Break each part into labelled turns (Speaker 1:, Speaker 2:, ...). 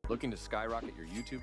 Speaker 1: Looking to skyrocket your YouTube?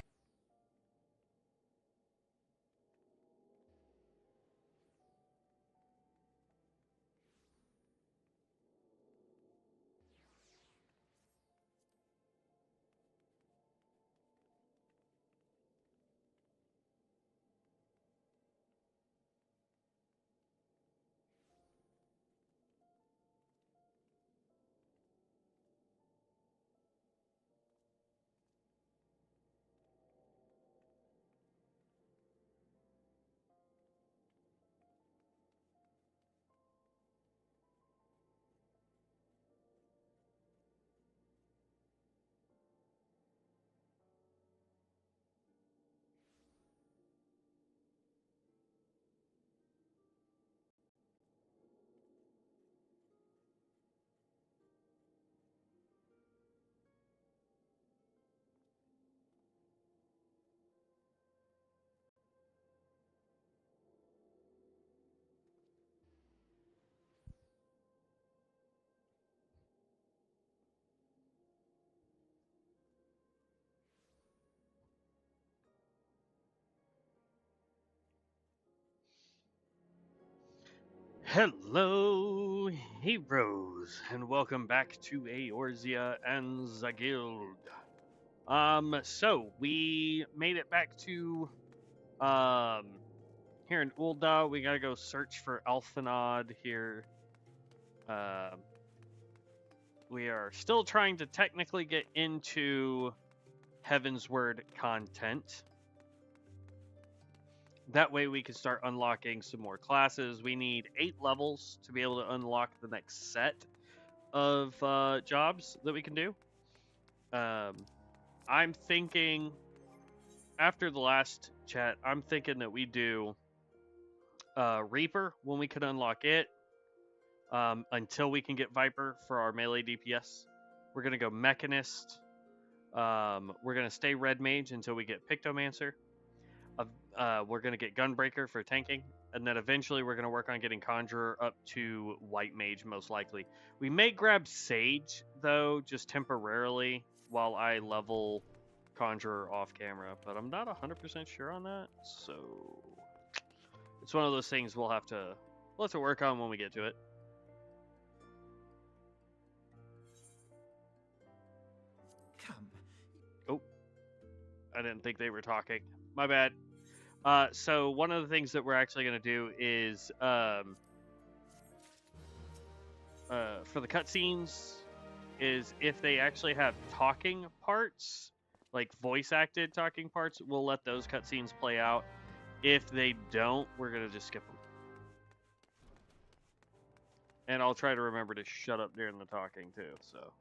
Speaker 2: Hello, heroes, and welcome back to Eorzea and the Guild. So we made it back to here in Ul'dah. We gotta go search for Alphanod here. We are still trying to technically get into Heavensward content. That way we can start unlocking some more classes. We need 8 levels to be able to unlock the next set of jobs that we can do. I'm thinking, after the last chat, I'm thinking that we do Reaper when we can unlock it, until we can get Viper for our melee DPS. We're going to go Mechanist. We're going to stay Red Mage until we get Pictomancer. We're going to get Gunbreaker for tanking, and then eventually we're going to work on getting Conjurer up to White Mage, most likely. We may grab Sage, though, just temporarily, while I level Conjurer off camera, but I'm not 100% sure on that, so it's one of those things we'll have to work on when we get to it.
Speaker 3: Come.
Speaker 2: Oh, I didn't think they were talking. My bad. So one of the things that we're actually going to do is, for the cutscenes, is if they actually have talking parts, like voice-acted talking parts, we'll let those cutscenes play out. If they don't, we're going to just skip them. And I'll try to remember to shut up during the talking, too, so...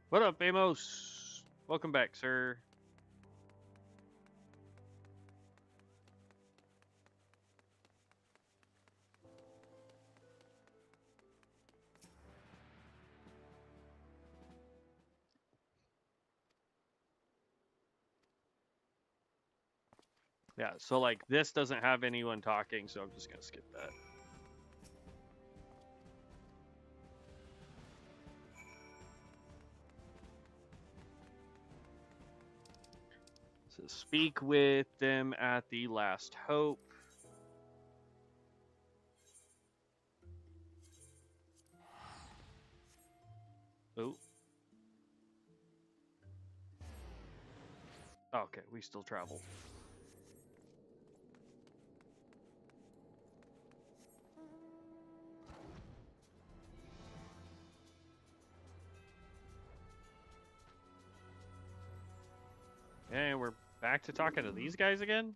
Speaker 2: What up, Amos? Welcome back, sir. Yeah, so like this doesn't have anyone talking, so I'm just gonna skip that. So speak with them at the last hope. Oh. Okay, we still travel. And we're back to talking to these guys again?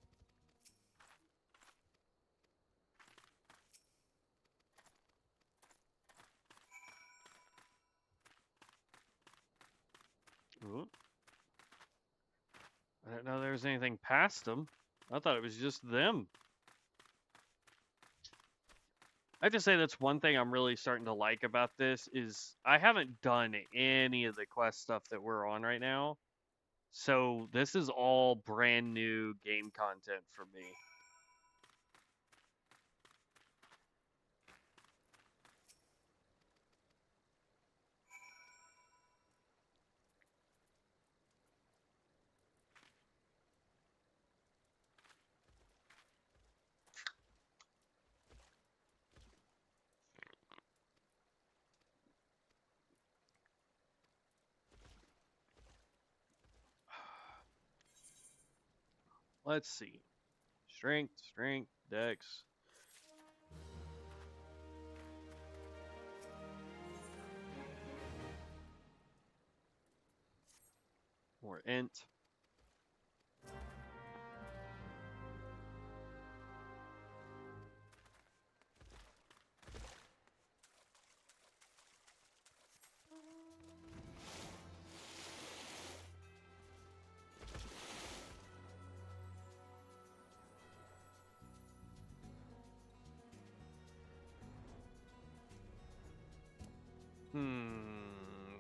Speaker 2: Ooh. I didn't know there was anything past them. I thought it was just them. I have to say that's one thing I'm really starting to like about this is I haven't done any of the quest stuff that we're on right now. So this is all brand new game content for me. Let's see. Strength, dex. More int.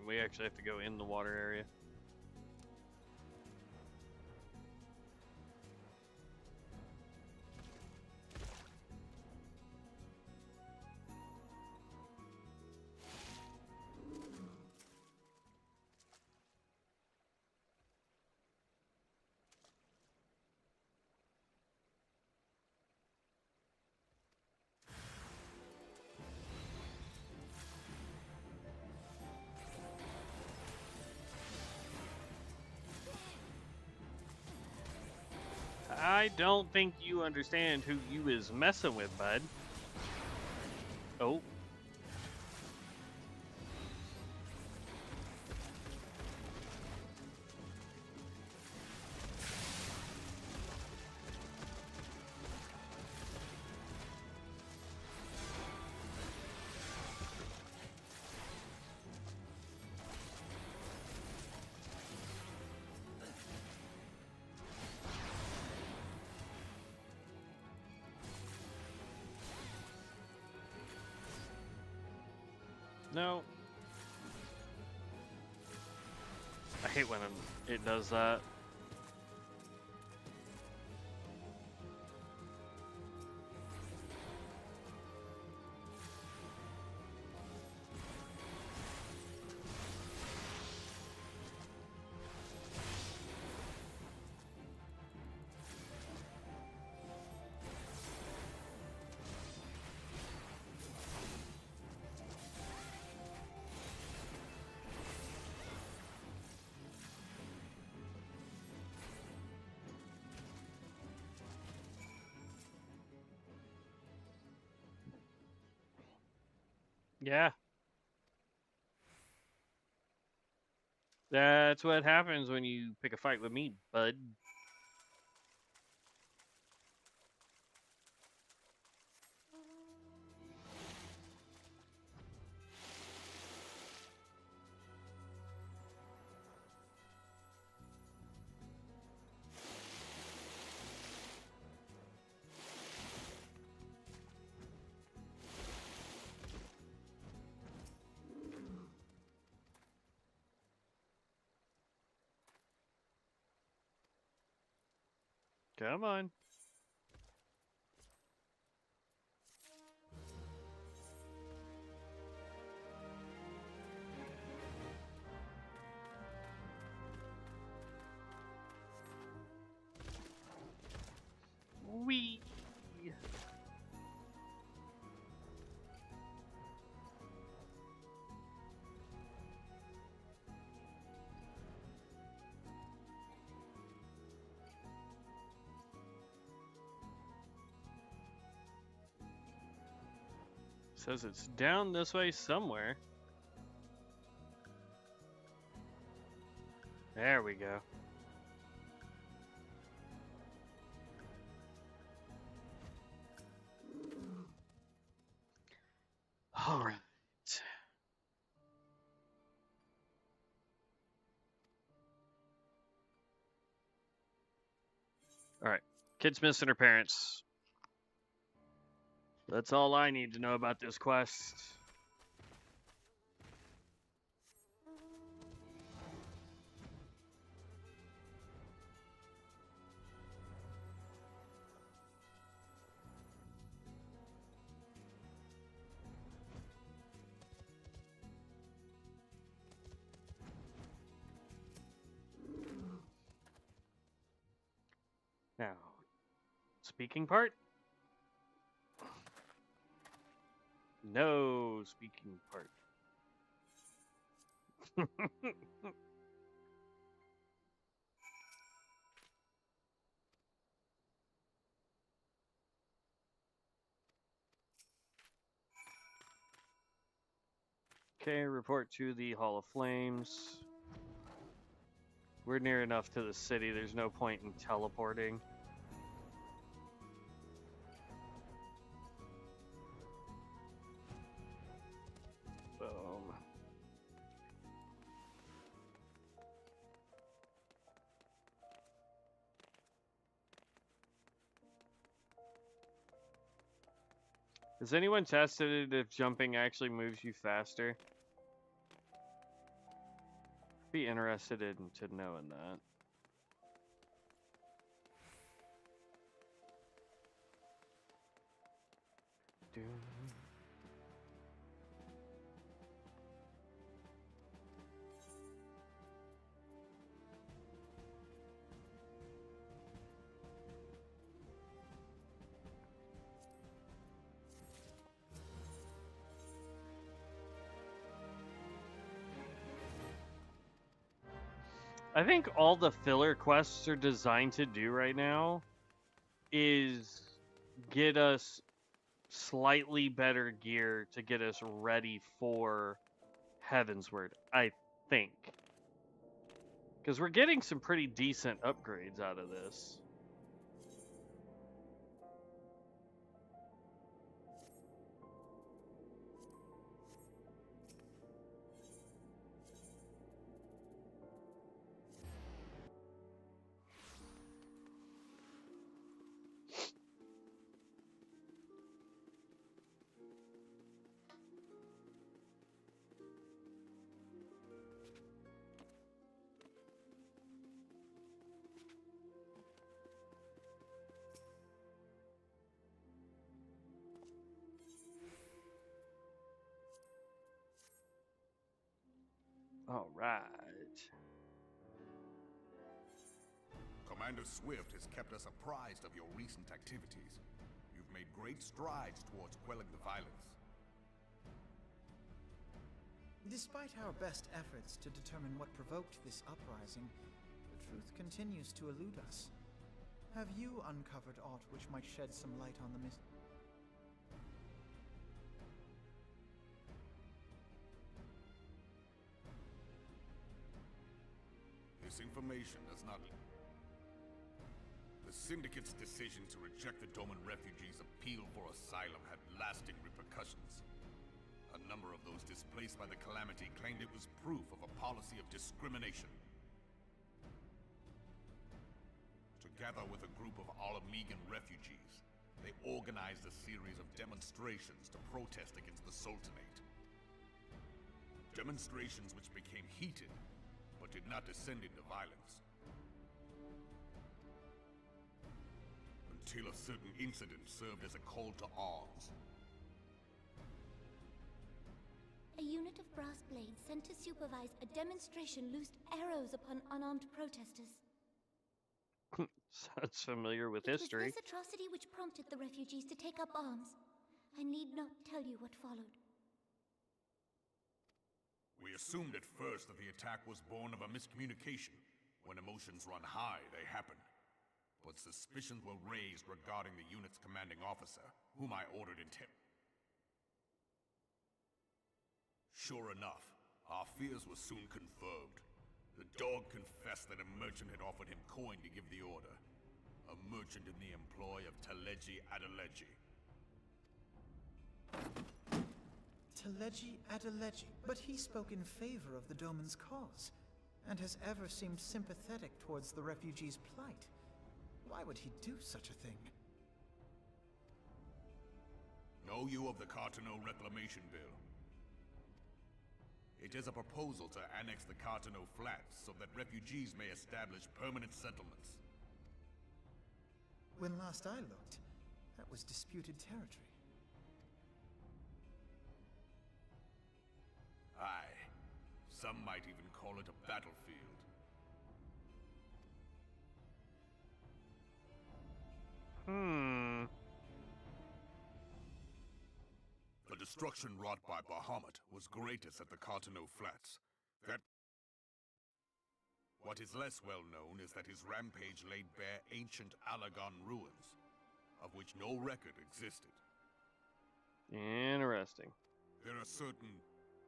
Speaker 2: We actually have to go in the water area. I don't think you understand who you is messing with, bud. Oh. No. I hate when it does that. Yeah. That's what happens when you pick a fight with me, bud. Come on. Wee. Says it's down this way somewhere. There we go. All right. All right. Kid's missing her parents. That's all I need to know about this quest. Now, speaking part? No speaking part. Okay, report to the Hall of Flames. We're near enough to the city, there's no point in teleporting. Boom. Has anyone tested it if jumping actually moves you faster? Be interested in to knowing that. I think all the filler quests are designed to do right now is get us slightly better gear to get us ready for Heavensward, I think. Because we're getting some pretty decent upgrades out of this. All right.
Speaker 1: Commander Swift has kept us apprised of your recent activities. You've made great strides towards quelling the violence.
Speaker 3: Despite our best efforts to determine what provoked this uprising, the truth continues to elude us. Have you uncovered aught which might shed some light on the mystery?
Speaker 1: This information does not... The Syndicate's decision to reject the Doman refugees' appeal for asylum had lasting repercussions. A number of those displaced by the Calamity claimed it was proof of a policy of discrimination. Together with a group of Alamegan refugees, they organized a series of demonstrations to protest against the Sultanate. Demonstrations which became heated, but did not descend into violence. Until a certain incident served as a call to arms.
Speaker 4: A unit of brass blades sent to supervise a demonstration loosed arrows upon unarmed protesters.
Speaker 2: Sounds familiar with history.
Speaker 4: It was this atrocity which prompted the refugees to take up arms. I need not tell you what followed.
Speaker 1: We assumed at first that the attack was born of a miscommunication. When emotions run high, they happen. But suspicions were raised regarding the unit's commanding officer, whom I ordered in Sure enough, our fears were soon confirmed. The dog confessed that a merchant had offered him coin to give the order. A merchant in the employ of Teleji Adeleji.
Speaker 3: Teleji Adeleji, but he spoke in favor of the Doman's cause, and has ever seemed sympathetic towards the refugees' plight. Why would he do such a thing?
Speaker 1: Know you of the Cartano Reclamation Bill? It is a proposal to annex the Cartano Flats so that refugees may establish permanent settlements.
Speaker 3: When last I looked, that was disputed territory.
Speaker 1: Aye. Some might even call it a battlefield. The destruction wrought by Bahamut was greatest at the Cartano Flats. What is less well known is that his rampage laid bare ancient Alagon ruins, of which no record existed.
Speaker 2: Interesting.
Speaker 1: There are certain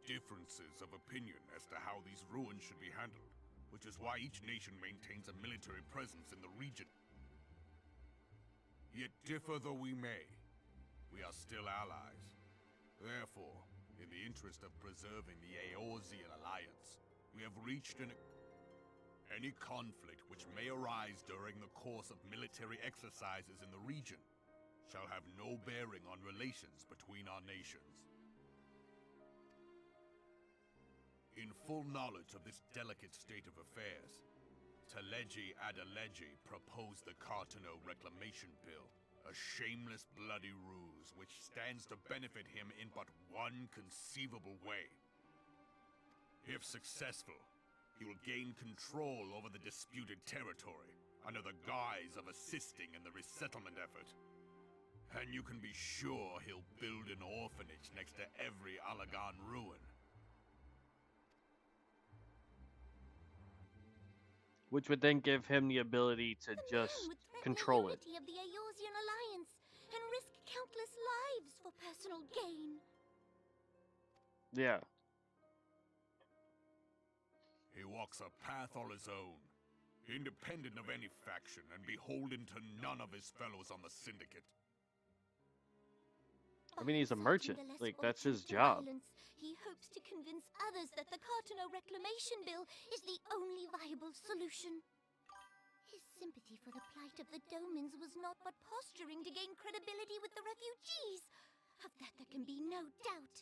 Speaker 1: differences of opinion as to how these ruins should be handled, which is why each nation maintains a military presence in the region. Yet differ though we may, we are still allies. Therefore, in the interest of preserving the Eorzean alliance, we have reached any conflict which may arise during the course of military exercises in the region shall have no bearing on relations between our nations. In full knowledge of this delicate state of affairs, Teleji Adeleji proposed the Cartano Reclamation Bill, a shameless bloody ruse which stands to benefit him in but one conceivable way. If successful, he will gain control over the disputed territory under the guise of assisting in the resettlement effort. And you can be sure he'll build an orphanage next to every Allagan ruin.
Speaker 2: Which would then give him the ability to just control it.
Speaker 4: The unity of the Eorzean alliance and risk countless lives for personal gain.
Speaker 2: Yeah.
Speaker 1: He walks a path all his own, independent of any faction and beholden to none of his fellows on the Syndicate.
Speaker 2: I mean, he's a merchant. Like, that's his job.
Speaker 4: He hopes to convince others that the Cartano Reclamation Bill is the only viable solution. His sympathy for the plight of the Domans was not but posturing to gain credibility with the refugees. Of that there can be no doubt.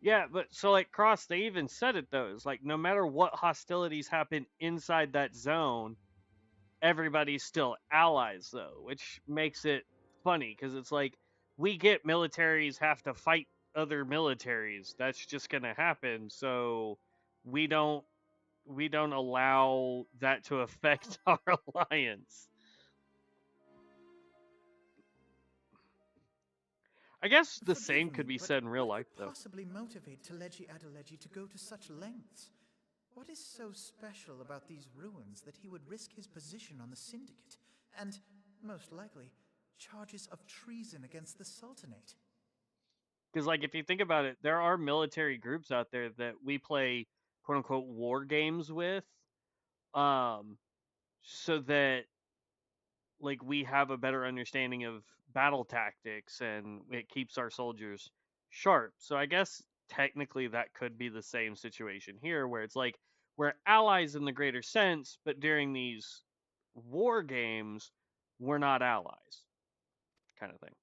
Speaker 2: Yeah, but so like Cross, they even said it though. It's like no matter what hostilities happen inside that zone, everybody's still allies though, which makes it funny because it's like we get militaries have to fight other militaries. That's just gonna happen. So we don't allow that to affect our alliance. I guess the same could be said in real life, though.
Speaker 3: Possibly motivate Teleji Adeleji to go to such lengths? What is so special about these ruins that he would risk his position on the Syndicate, and, most likely, charges of treason against the Sultanate?
Speaker 2: Because, like, if you think about it, there are military groups out there that we play, quote-unquote, war games with, so that, like, we have a better understanding of battle tactics, and it keeps our soldiers sharp. So I guess technically that could be the same situation here, where it's like we're allies in the greater sense, but during these war games, we're not allies, kind of thing.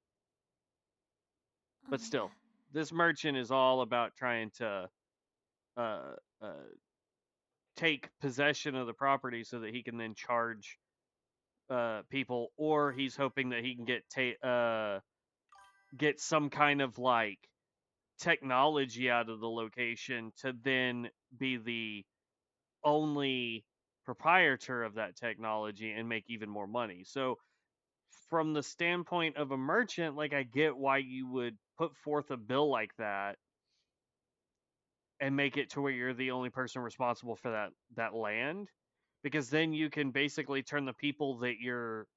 Speaker 2: But still, this merchant is all about trying to take possession of the property so that he can then charge people, or he's hoping that he can get some kind of like technology out of the location to then be the only proprietor of that technology and make even more money. So from the standpoint of a merchant, like I get why you would put forth a bill like that and make it to where you're the only person responsible for that land, because then you can basically turn the people that you're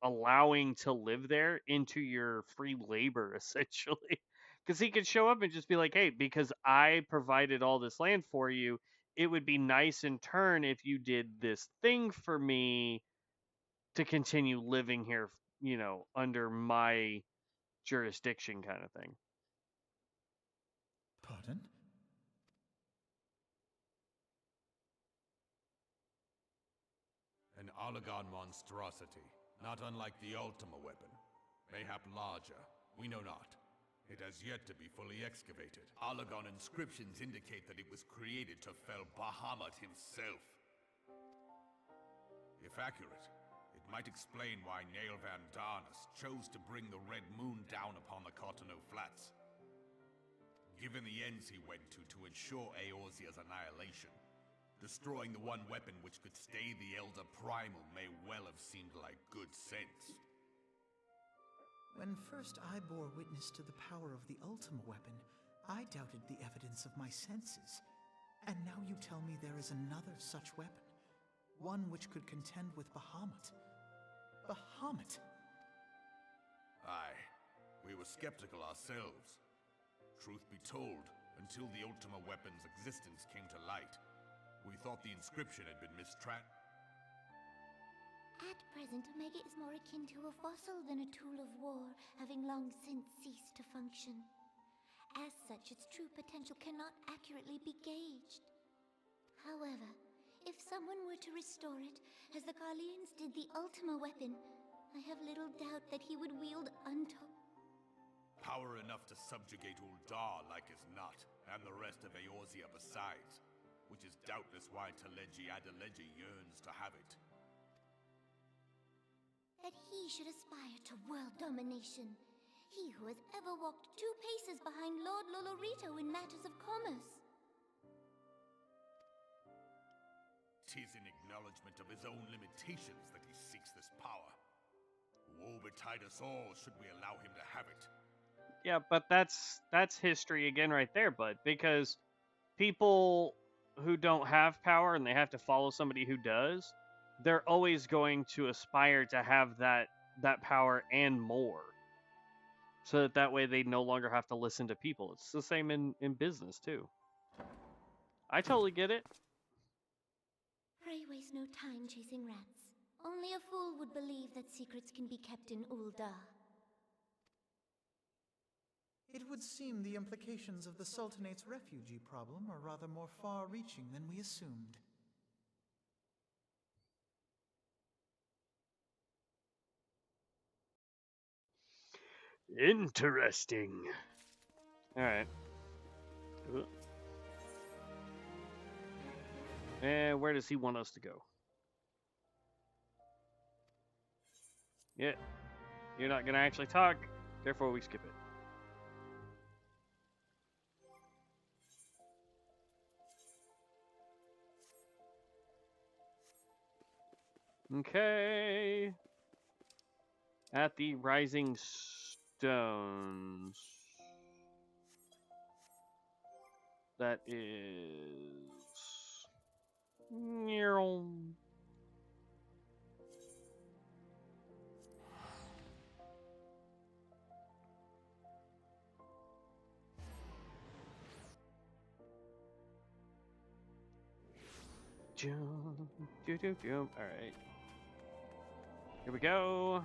Speaker 2: allowing to live there into your free labor, essentially. Because he could show up and just be like, hey, because I provided all this land for you, it would be nice in turn if you did this thing for me to continue living here, you know, under my jurisdiction, kind of thing.
Speaker 3: Pardon?
Speaker 1: An Allagan monstrosity, not unlike the Ultima weapon. Mayhap larger, we know not. It has yet to be fully excavated. Allagan inscriptions indicate that it was created to fell Bahamut himself. If accurate, it might explain why Nail Van Darnus chose to bring the Red Moon down upon the Cartano Flats. Given the ends he went to ensure Eorzea's annihilation, destroying the one weapon which could stay the Elder Primal may well have seemed like good sense.
Speaker 3: When first I bore witness to the power of the Ultima weapon, I doubted the evidence of my senses. And now you tell me there is another such weapon, one which could contend with Bahamut. Bahamut!
Speaker 1: Aye, We were skeptical ourselves. Truth be told, until the Ultima weapon's existence came to light, we thought the inscription had been mistracked.
Speaker 4: At present, Omega is more akin to a fossil than a tool of war, having long since ceased to function. As such, its true potential cannot accurately be gauged. However, if someone were to restore it, as the Carlians did the Ultima weapon, I have little doubt that he would wield
Speaker 1: Power enough to subjugate Uldar like as not, and the rest of Eorzea besides, which is doubtless why theorycrafting yearns to have it.
Speaker 4: that he should aspire to world domination. He who has ever walked 2 paces behind Lord Lolorito in matters of commerce.
Speaker 1: 'Tis in acknowledgement of his own limitations that he seeks this power. Woe betide us all should we allow him to have it.
Speaker 2: Yeah, but that's history again right there, bud. Because people who don't have power and they have to follow somebody who does, they're always going to aspire to have that power and more. So that way they no longer have to listen to people. It's the same in business too. I totally get it.
Speaker 4: Pray waste no time chasing rats. Only a fool would believe that secrets can be kept in Uldar.
Speaker 3: It would seem the implications of the Sultanate's refugee problem are rather more far-reaching than we assumed.
Speaker 2: Interesting. Alright. And where does he want us to go? Yeah. You're not going to actually talk, therefore we skip it. Okay. At the Rising Stones. That is... Jump, jump. All right. Here we go.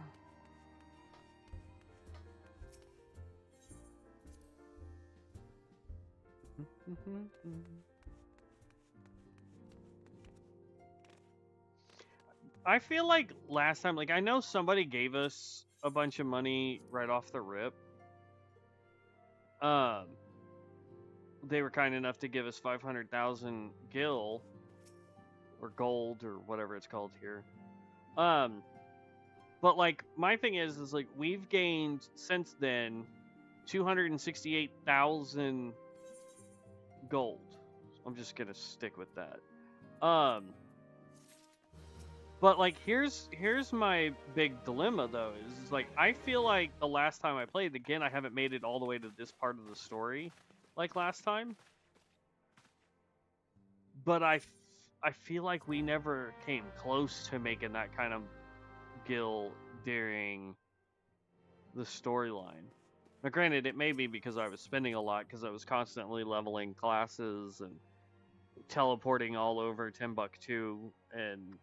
Speaker 2: I feel like last time, like I know somebody gave us a bunch of money right off the rip. They were kind enough to give us 500,000 gil or gold or whatever it's called here. But like my thing is like we've gained since then 268,000 gold. I'm just gonna stick with that. But like here's my big dilemma though is like I feel like the last time I played, again I haven't made it all the way to this part of the story like last time, but I feel like we never came close to making that kind of gil during the storyline. Now granted, it may be because I was spending a lot because I was constantly leveling classes and teleporting all over Timbuktu and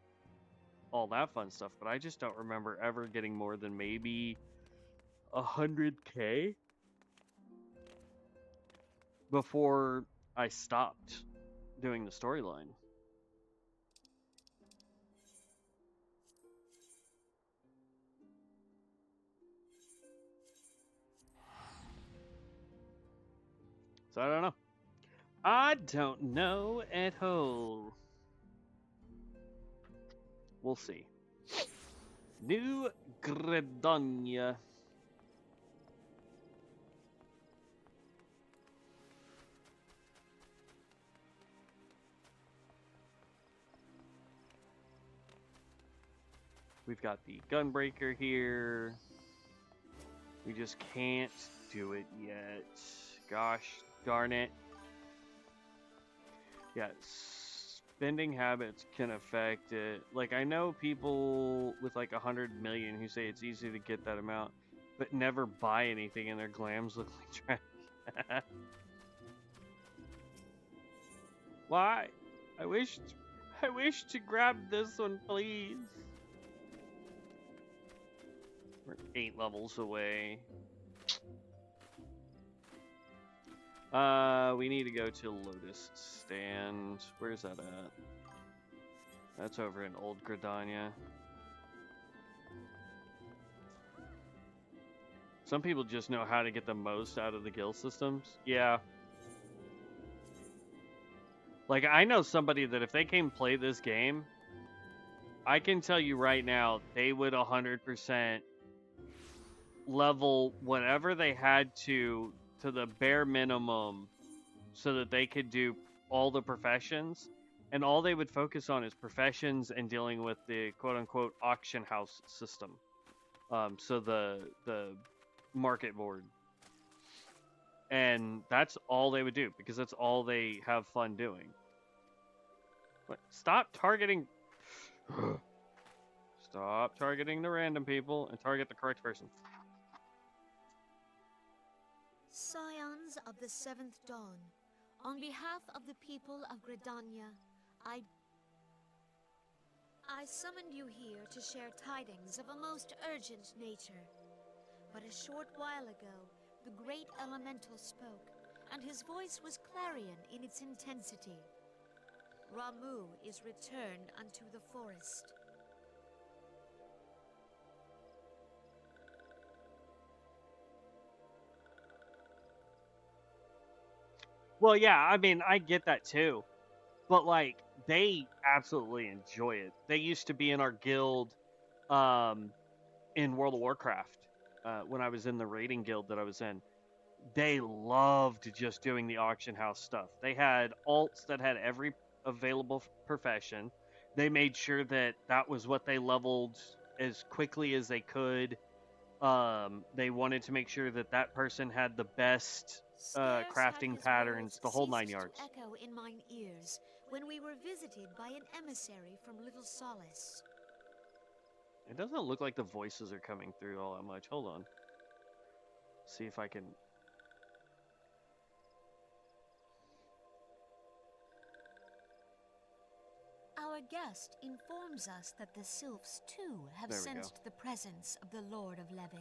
Speaker 2: all that fun stuff, but I just don't remember ever getting more than maybe 100k before I stopped doing the storyline. So I don't know. I don't know at all. We'll see. New Gredonia. We've got the Gunbreaker here. We just can't do it yet. Gosh darn it. Yeah, spending habits can affect it. Like, I know people with like 100 million who say it's easy to get that amount. but never buy anything, and their glams look like trash. Why? I wish to grab this one, please. We're 8 levels away. We need to go to Lotus Stand. Where's that at? That's over in Old Gridania. Some people just know how to get the most out of the guild systems. Yeah. Like, I know somebody that if they came play this game, I can tell you right now, they would 100% level whatever they had to the bare minimum so that they could do all the professions, and all they would focus on is professions and dealing with the quote-unquote auction house system. So the market board. And that's all they would do, because that's all they have fun doing. But stop targeting... Stop targeting the random people and target the correct person.
Speaker 5: Scions of the 7th Dawn, on behalf of the people of Gridania, I summoned you here to share tidings of a most urgent nature. But a short while ago, the great elemental spoke, and his voice was clarion in its intensity. Ramuh is returned unto the forest.
Speaker 2: Well, yeah, I mean, I get that too. But, like, they absolutely enjoy it. They used to be in our guild in World of Warcraft when I was in the raiding guild that I was in. They loved just doing the auction house stuff. They had alts that had every available profession. They made sure that that was what they leveled as quickly as they could. They wanted to make sure that that person had the best crafting patterns, the whole 9 yards.
Speaker 5: To echo in mine ears when we were visited by an emissary from Little Solace.
Speaker 2: It doesn't look like the voices are coming through all that much. Hold on. See if I can...
Speaker 5: Our guest informs us that the sylphs too have sensed the presence of the Lord of Levin.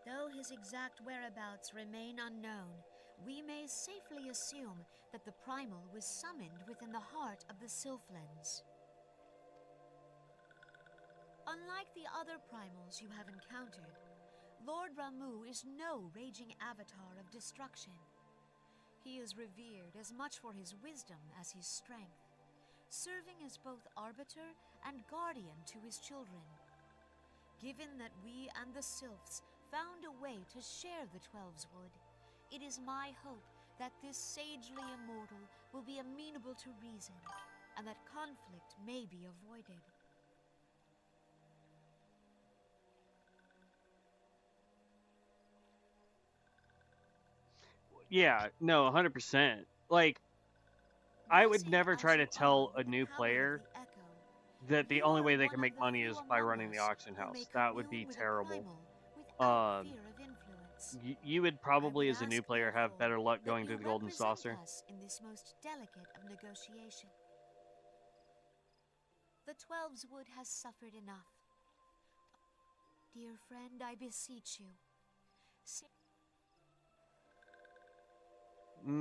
Speaker 5: Though his exact whereabouts remain unknown, we may safely assume that the primal was summoned within the heart of the Sylphlands. Unlike the other primals you have encountered, Lord Ramuh is no raging avatar of destruction. He is revered as much for his wisdom as his strength, serving as both arbiter and guardian to his children. Given that we and the Sylphs found a way to share the Twelveswood, it is my hope that this sagely immortal will be amenable to reason, and that conflict may be avoided.
Speaker 2: Yeah, no, 100%. Like, I would never try to tell a new player that the only way they can make money is by running the auction house. That would be terrible. You would probably, as a new player, have better luck going through the Golden Saucer.
Speaker 5: In this most delicate of negotiation. The Twelveswood has suffered enough. Dear friend, I beseech you.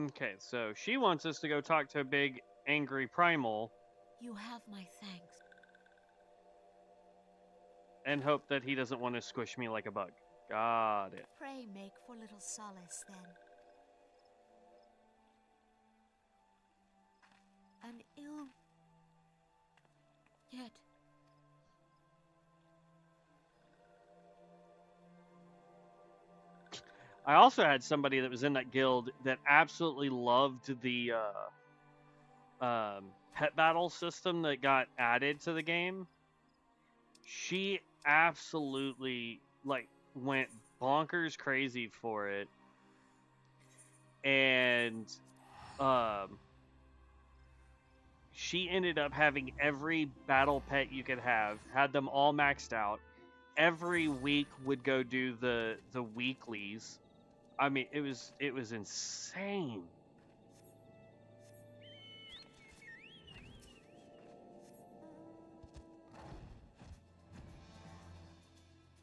Speaker 2: Okay, so she wants us to go talk to a big, angry primal.
Speaker 5: You have my thanks.
Speaker 2: And hope that he doesn't want to squish me like a bug. Got it.
Speaker 5: Pray make for little solace, then. An ill... Yet...
Speaker 2: I also had somebody that was in that guild that absolutely loved the pet battle system that got added to the game. She absolutely, like, went bonkers crazy for it. And she ended up having every battle pet you could have, had them all maxed out. every week would go do the weeklies. I mean, it was insane.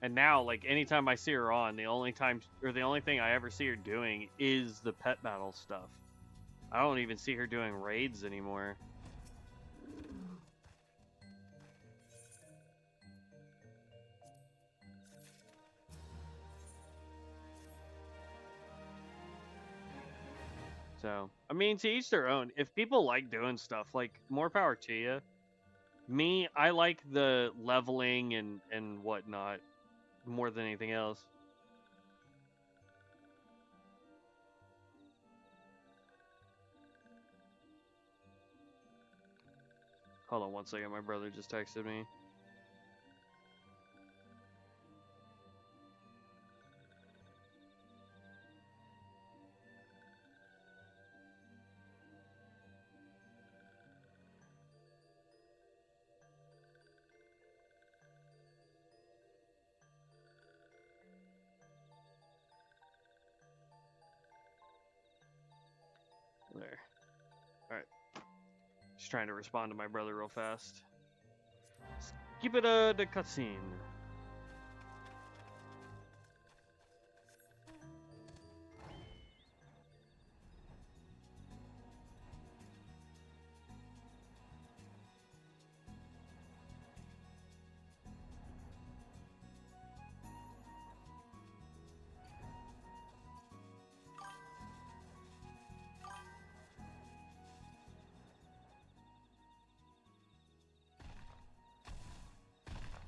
Speaker 2: And now, like, anytime I see her on, the only thing I ever see her doing is the pet battle stuff. I don't even see her doing raids anymore. So, I mean, to each their own. If people like doing stuff, like, more power to you. Me, I like the leveling and whatnot more than anything else. Hold on one second, my brother just texted me. There. Alright. Just trying to respond to my brother real fast. Keep it the cutscene.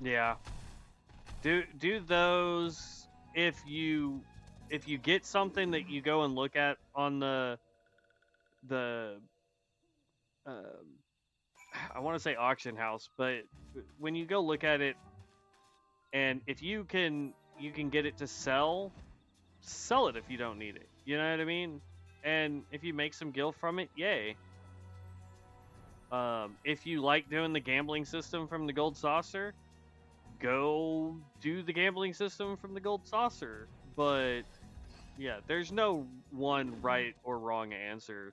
Speaker 2: Yeah. Do those if you get something that you go and look at on the I want to say auction house, but when you go look at it, and if you can get it to sell it if you don't need it. You know what I mean? And if you make some gil from it, yay. If you like doing the gambling system from the gold saucer, go do the gambling system from the gold saucer. But yeah, there's no one right or wrong answer.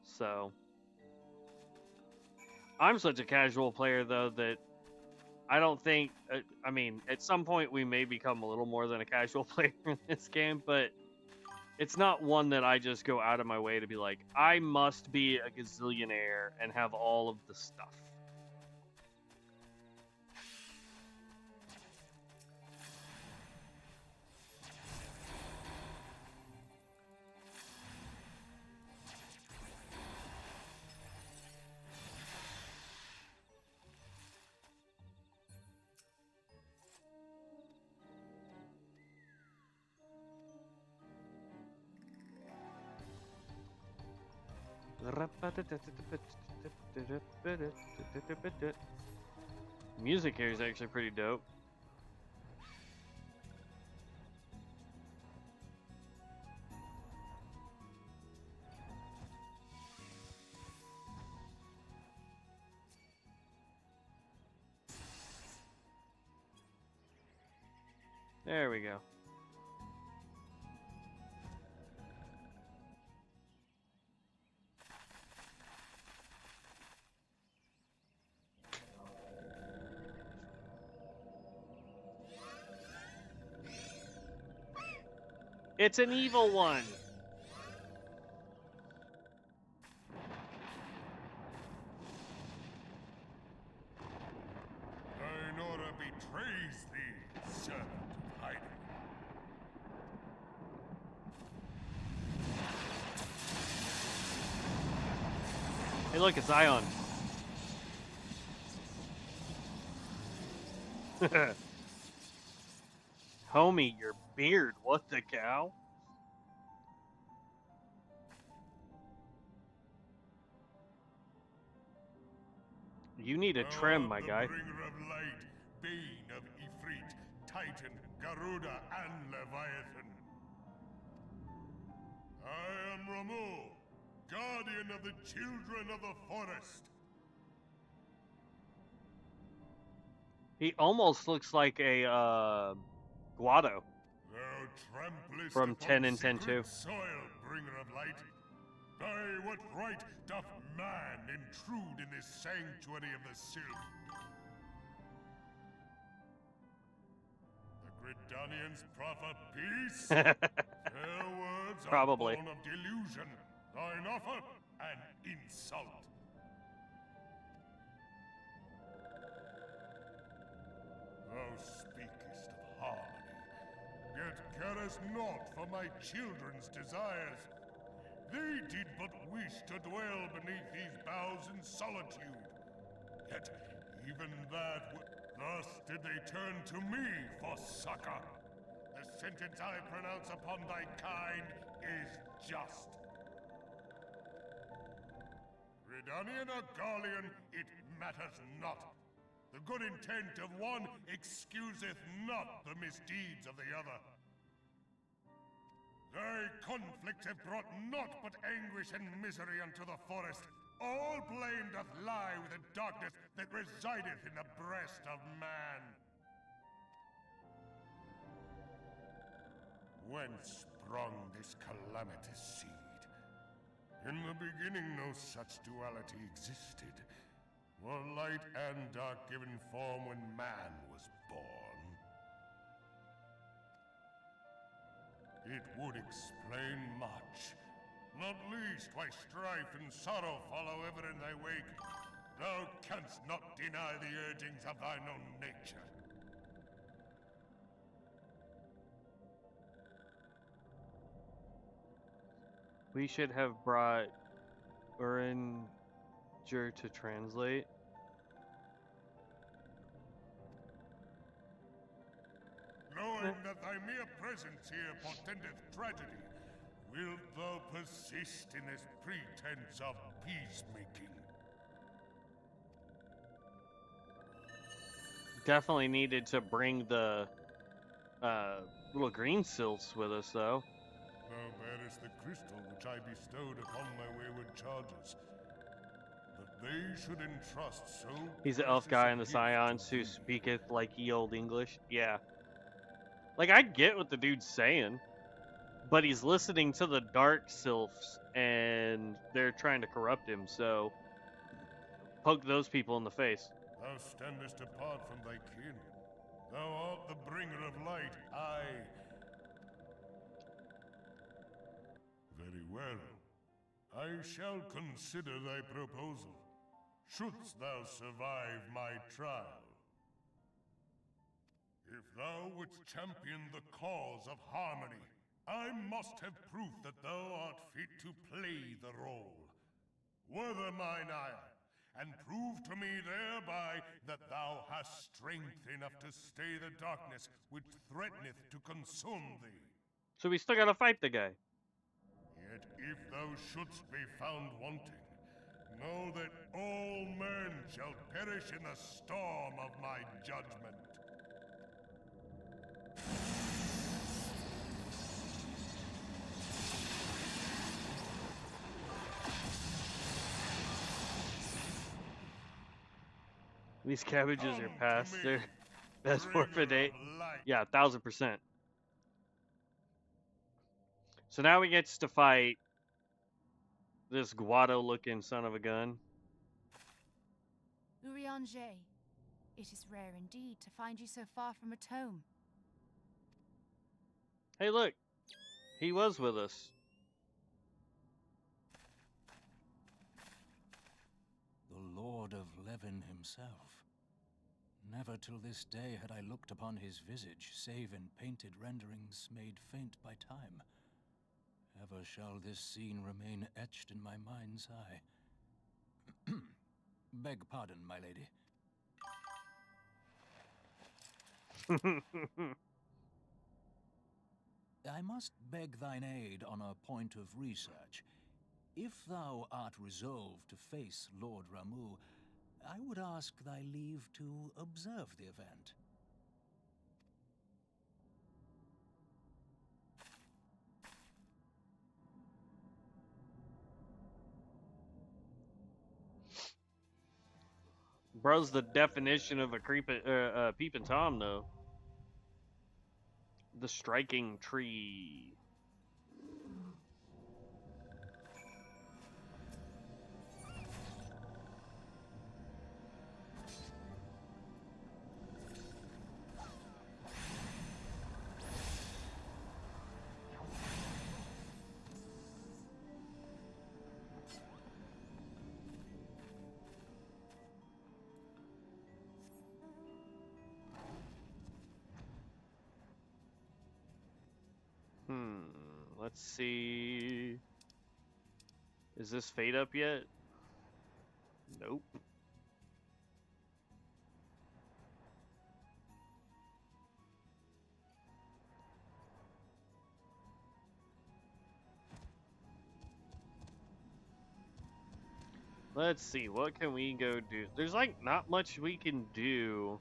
Speaker 2: So I'm such a casual player though that I don't think I mean, at some point we may become a little more than a casual player in this game, but it's not one that I just go out of my way to be like, I must be a gazillionaire and have all of the stuff. Music here is actually pretty dope. There we go. It's an evil one.
Speaker 1: Nora betrays thee, servant of hiding.
Speaker 2: Hey, look, it's Ion. Homie, your beard, what the cow? You need a trim, my guy.
Speaker 1: The bringer of light, bane of Ifrit, Titan, Garuda, and Leviathan. I am Ramu, guardian of the children of the forest.
Speaker 2: He almost looks like a Guado
Speaker 1: Thou tramplest
Speaker 2: from
Speaker 1: upon
Speaker 2: 10 and 10
Speaker 1: sacred
Speaker 2: 2.
Speaker 1: soil, bringer of light. By what right doth man intrude in this sanctuary of the Sylph? The Gridanians proffer peace? Their words are
Speaker 2: Probably.
Speaker 1: born of delusion, thine offer an insult. Thou speakest of harmony, yet carest naught for my children's desires. They did but wish to dwell beneath these boughs in solitude. Yet even that thus did they turn to me for succor. The sentence I pronounce upon thy kind is just. Redanian or Garlean, it matters not. The good intent of one excuseth not the misdeeds of the other. Thy conflicts have brought naught but anguish and misery unto the forest. All blame doth lie with the darkness that resideth in the breast of man. Whence sprung this calamitous seed? In the beginning no such duality existed. Were light and dark given form when man was born? It would explain much, not least why strife and sorrow follow ever in thy wake. Thou canst not deny the urgings of thine own nature.
Speaker 2: We should have brought Uringer to translate.
Speaker 1: Knowing that thy mere presence here portendeth tragedy, wilt thou persist in this pretense of peacemaking?
Speaker 2: Definitely needed to bring the little green sylphs with us, though.
Speaker 1: Thou bearest the crystal which I bestowed upon my wayward charges. That they should entrust so
Speaker 2: He's the elf
Speaker 1: precious
Speaker 2: guy
Speaker 1: a
Speaker 2: in the
Speaker 1: gift
Speaker 2: Scions
Speaker 1: to
Speaker 2: who
Speaker 1: thee.
Speaker 2: speaketh like ye old English. Yeah. Like, I get what the dude's saying, but he's listening to the dark sylphs, and they're trying to corrupt him, so poke those people in the face.
Speaker 1: Thou standest apart from thy kin. Thou art the bringer of light. Aye. Very well. I shall consider thy proposal, shouldst thou survive my trial. If thou wouldst champion the cause of harmony, I must have proof that thou art fit to play the role. Wither mine ire, and prove to me thereby that thou hast strength enough to stay the darkness which threateneth to consume thee.
Speaker 2: So we still gotta fight the guy.
Speaker 1: Yet if thou shouldst be found wanting, know that all men shall perish in the storm of my judgment.
Speaker 2: These cabbages are
Speaker 1: Come
Speaker 2: past
Speaker 1: to me,
Speaker 2: their best
Speaker 1: bringer
Speaker 2: forfeit date.
Speaker 1: of light.
Speaker 2: Yeah, 1000%. So now he gets to fight this Guado-looking son of a gun.
Speaker 5: Urianger, it is rare indeed to find you so far from a tome.
Speaker 2: Hey, look, he was with us.
Speaker 6: The Lord of Levin himself. Never till this day had I looked upon his visage, save in painted renderings made faint by time. Ever shall this scene remain etched in my mind's eye. Beg pardon, my lady. I must beg thine aid on a point of research. If thou art resolved to face Lord Ramu, I would ask thy leave to observe the event.
Speaker 2: Bro's the definition of a peeping Tom, though. The striking tree. Let's see. Is this fade up yet? Nope. Let's see, what can we go do? There's like not much we can do.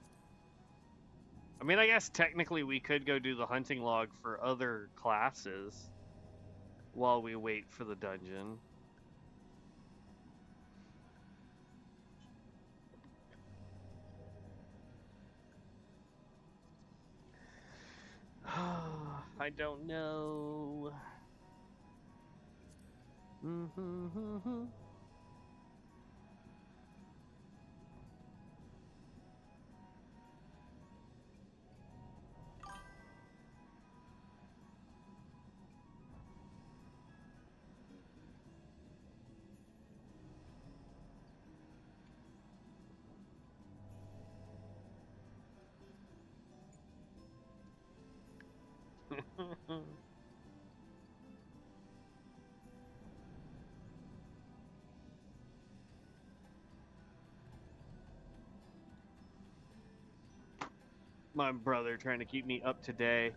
Speaker 2: I mean, I guess technically we could go do the hunting log for other classes while we wait for the dungeon. I don't know. My brother trying to keep me up to date.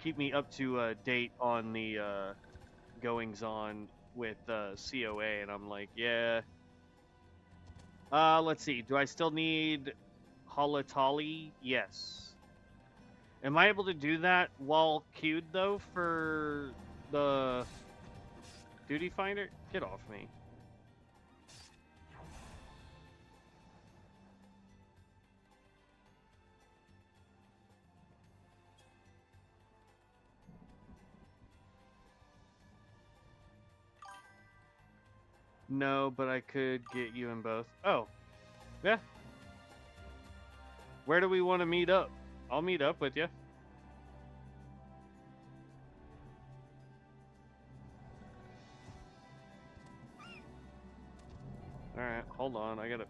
Speaker 2: Keep me up to date on the goings on with COA, and I'm like, yeah. Let's see. Do I still need Holatali? Yes. Am I able to do that while queued though for the duty finder? Get off me. No, but I could get you in both. Oh, yeah. Where do we want to meet up? I'll meet up with you. Alright, hold on. I gotta...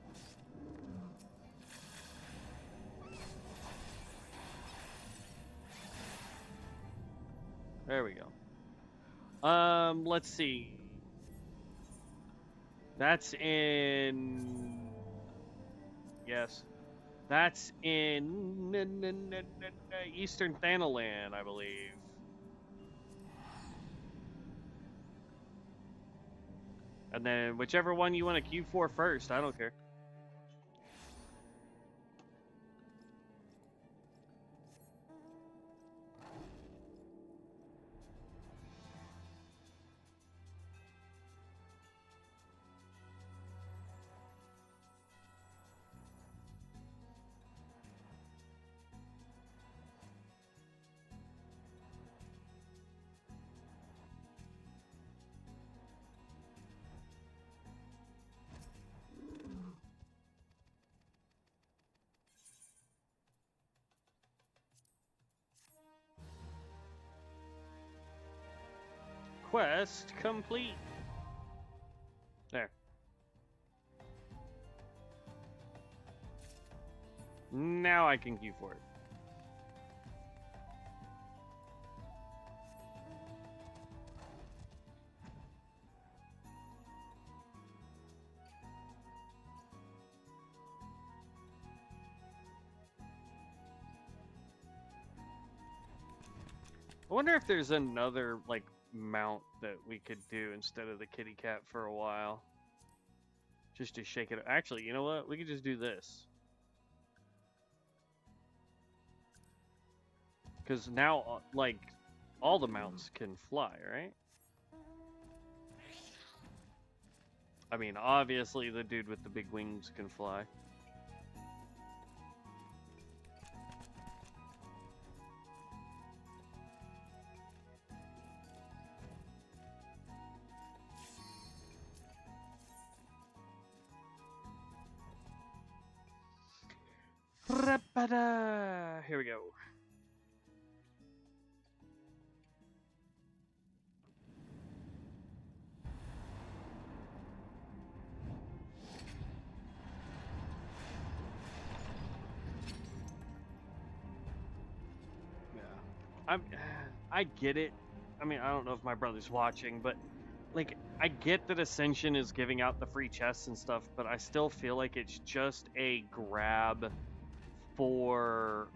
Speaker 2: There we go. Let's see. That's in... Yes. That's in Eastern Thanalan, I believe. And then whichever one you want to queue for first, I don't care. Quest complete. There. Now I can queue for it. I wonder if there's another, like, mount that we could do instead of the kitty cat for a while. Just to shake it. Actually, you know what? We could just do this. Because now, like, all the mounts can fly, right? I mean, obviously the dude with the big wings can fly. Here we go. Yeah. I get it. I mean, I don't know if my brother's watching, but like I get that Ascension is giving out the free chests and stuff, but I still feel like it's just a grab for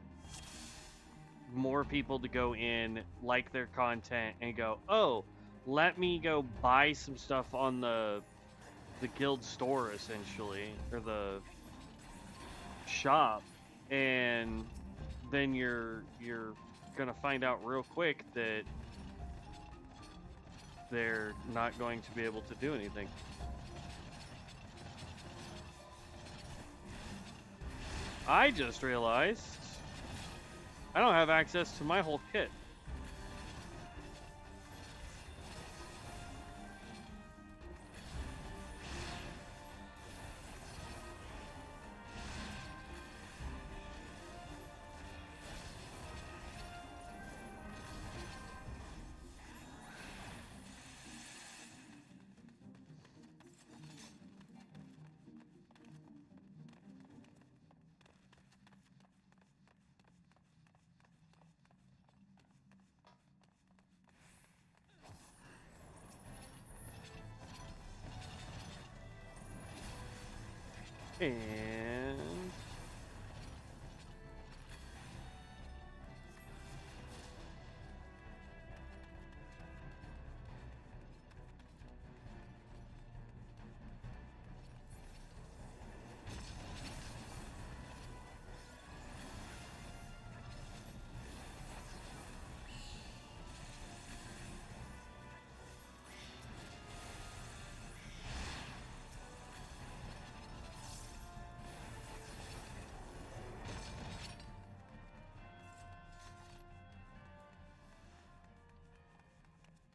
Speaker 2: more people to go in, like their content, and go, oh, let me go buy some stuff on the guild store, essentially, or the shop, and then you're gonna find out real quick that they're not going to be able to do anything. I just realized I don't have access to my whole kit. And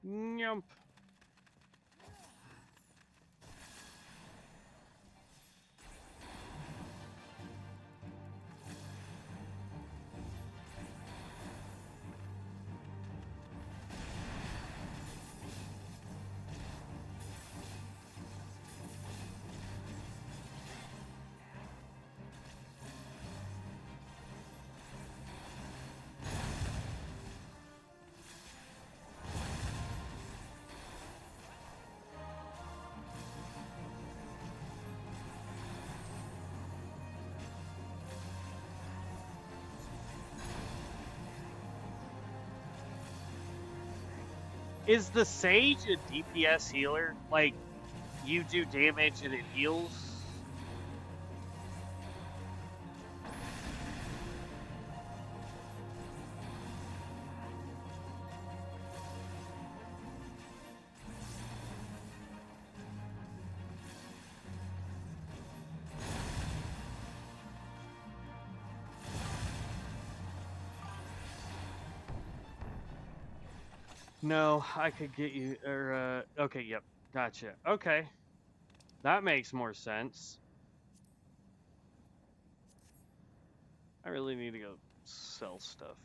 Speaker 2: Nyump. Is the Sage a DPS healer? Like, you do damage and it heals? No, I could get you, or, okay, yep, gotcha. Okay, that makes more sense. I really need to go sell stuff.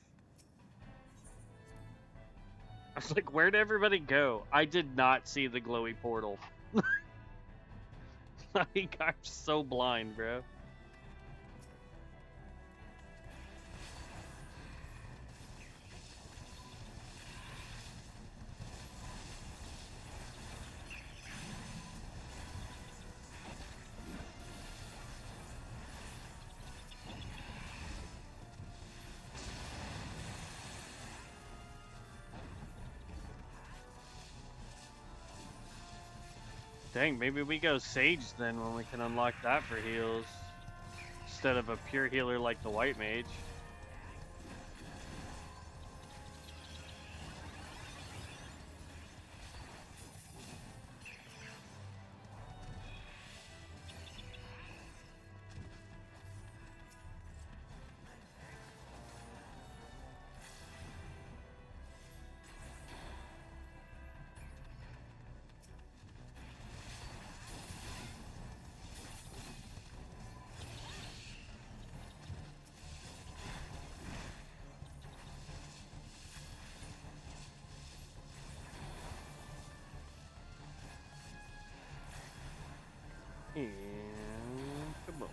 Speaker 2: I was like, where'd everybody go? I did not see the glowy portal. Like, I'm so blind, bro. Dang, maybe we go Sage then when we can unlock that for heals. Instead of a pure healer like the White Mage. And come on.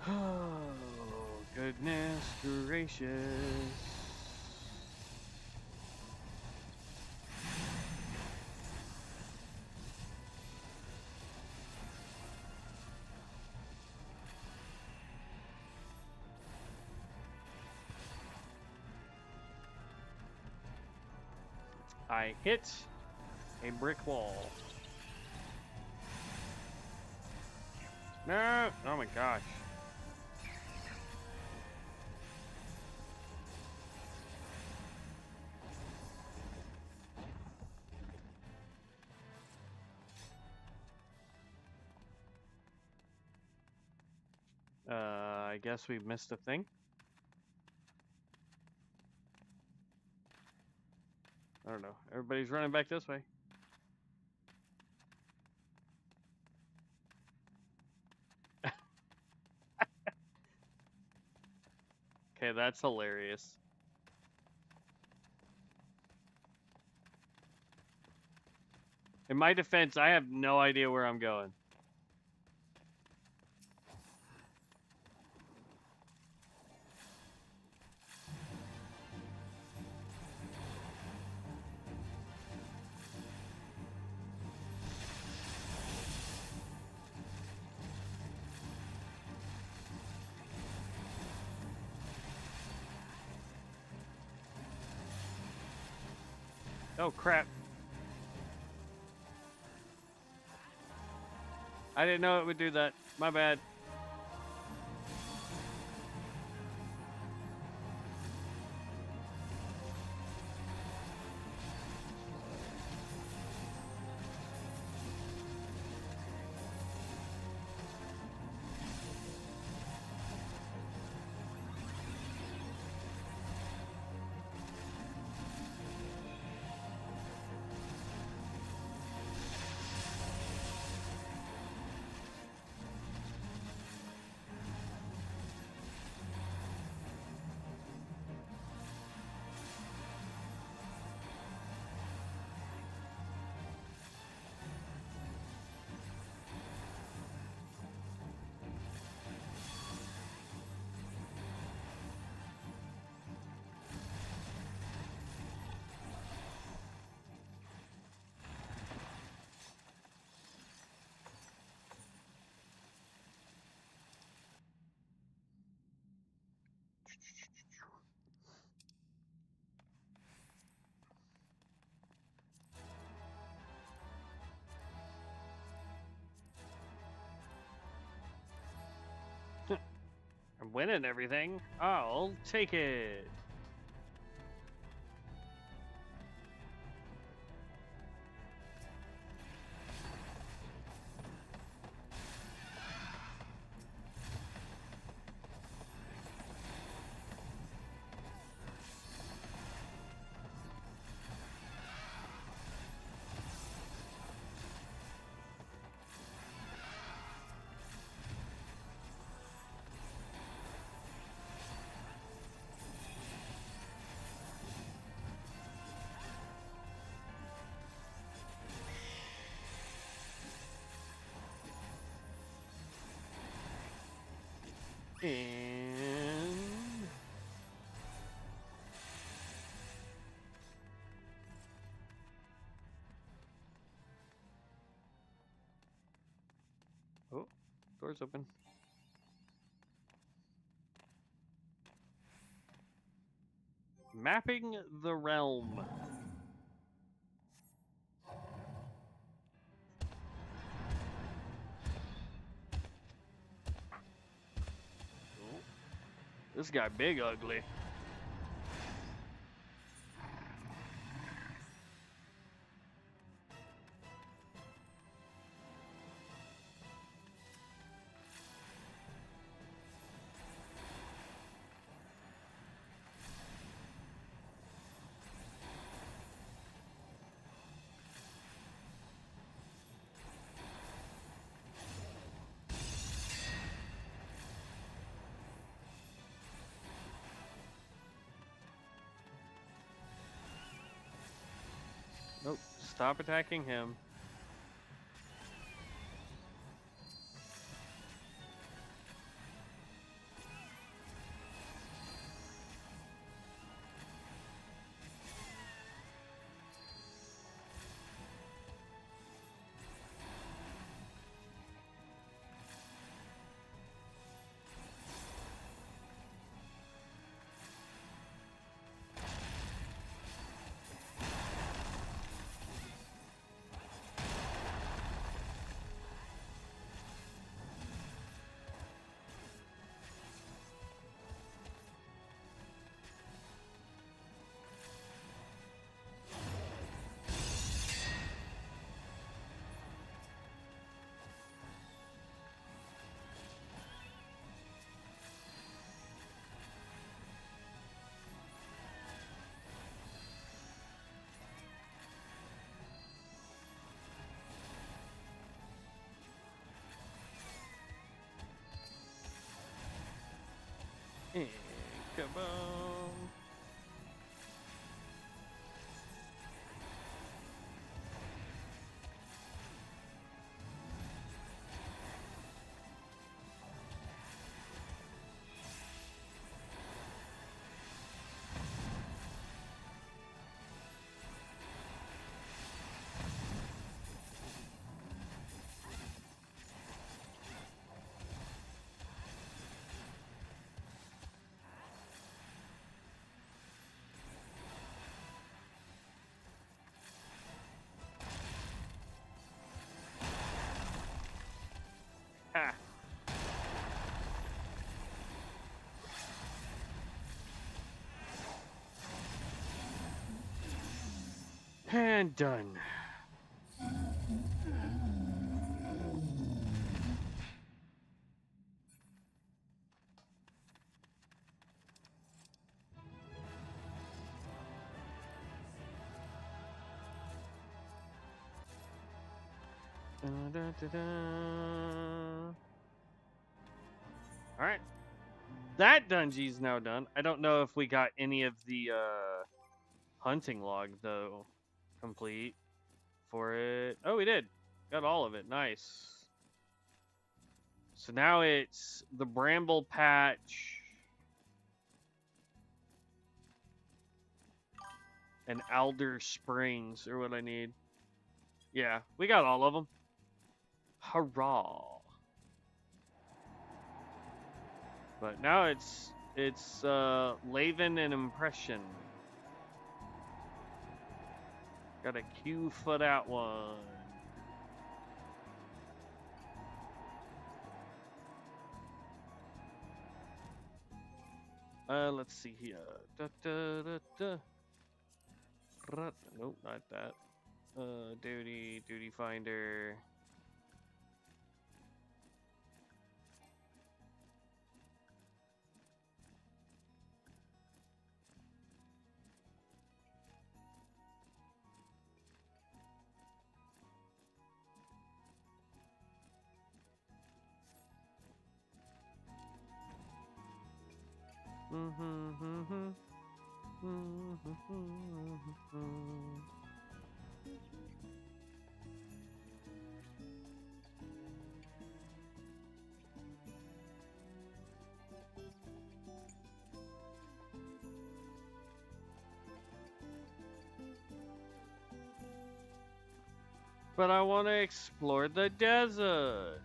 Speaker 2: Oh, goodness gracious. I hit a brick wall. No! Oh my gosh. I guess we missed a thing. I don't know. Everybody's running back this way. Okay, that's hilarious. In my defense, I have no idea where I'm going. Oh crap. I didn't know it would do that. My bad. I'm winning everything. I'll take it. And oh, door's open. Mapping the realm. This guy big ugly. Nope. Stop attacking him. Kaboom. Ha. And done. Alright. That dungeon's now done. I don't know if we got any of the hunting log, though, complete for it. Oh, we did. Got all of it. Nice. So now it's the Bramble Patch and Alder Springs are what I need. Yeah, we got all of them. Hurrah. But now it's Laven and Impression. Got a queue for that one. Let's see here. Nope, not that. Duty finder. But I want to explore the desert.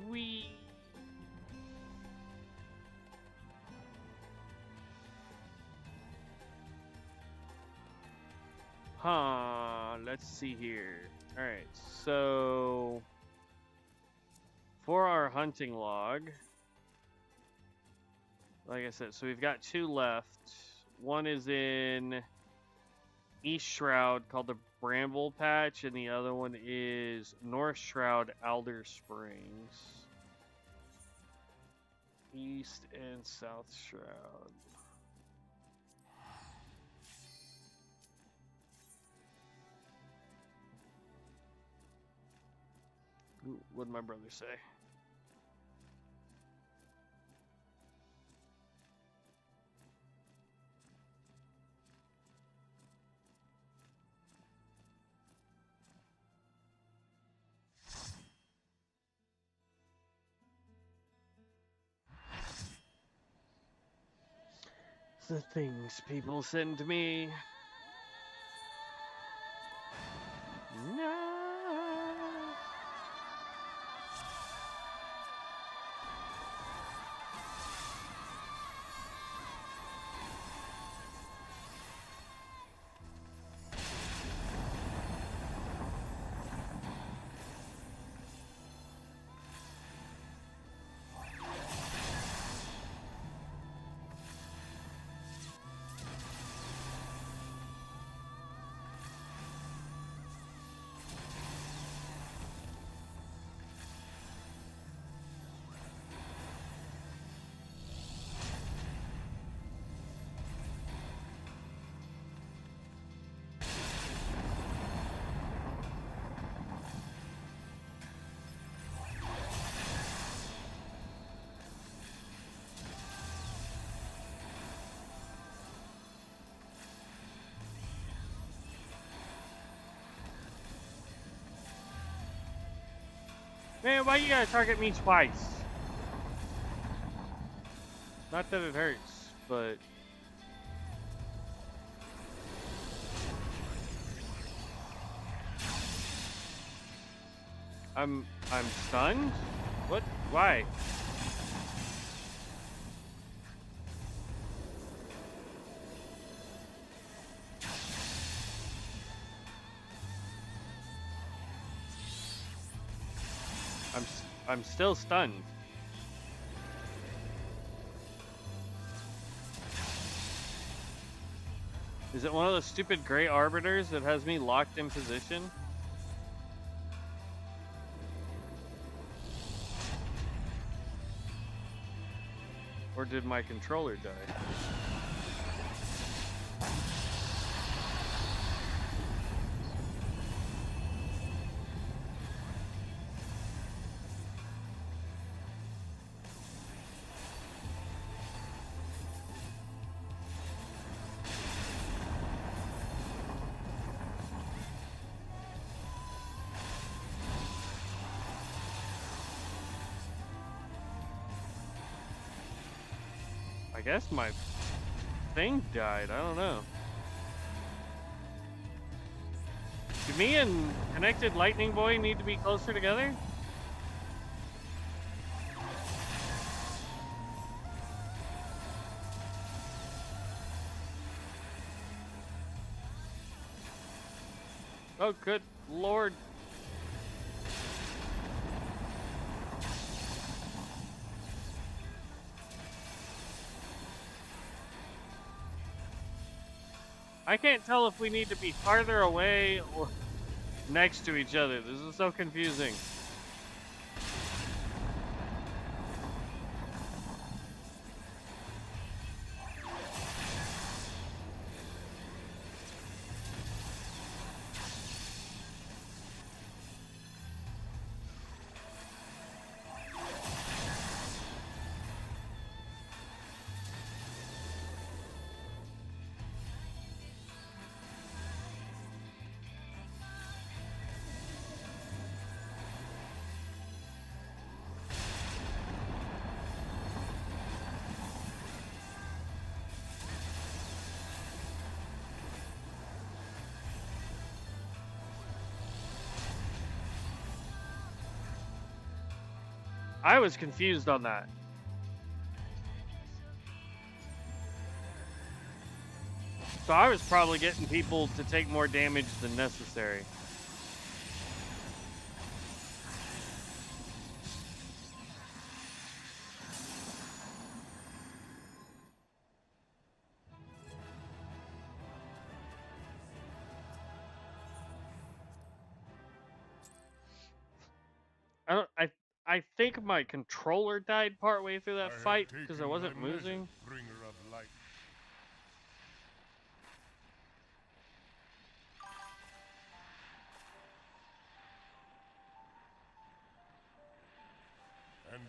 Speaker 2: Wee. Let's see here. Alright, so for our hunting log, like I said, so we've got 2 left. One is in East Shroud called the Bramble Patch, and the other one is North Shroud, Alder Springs. East and South Shroud. would my brother say. The things people send me. No. Man, why you gotta target me twice? Not that it hurts, but... I'm stunned? What? Why? I'm still stunned. Is it one of those stupid gray arbiters that has me locked in position? Or did my controller die? I guess my thing died. I don't know. Do me and Connected Lightning Boy need to be closer together? Oh, good lord. I can't tell if we need to be farther away or next to each other. This is so confusing. I was confused on that. So I was probably getting people to take more damage than necessary. I think my controller died partway through that fight because I wasn't moving.
Speaker 1: Bringer of light.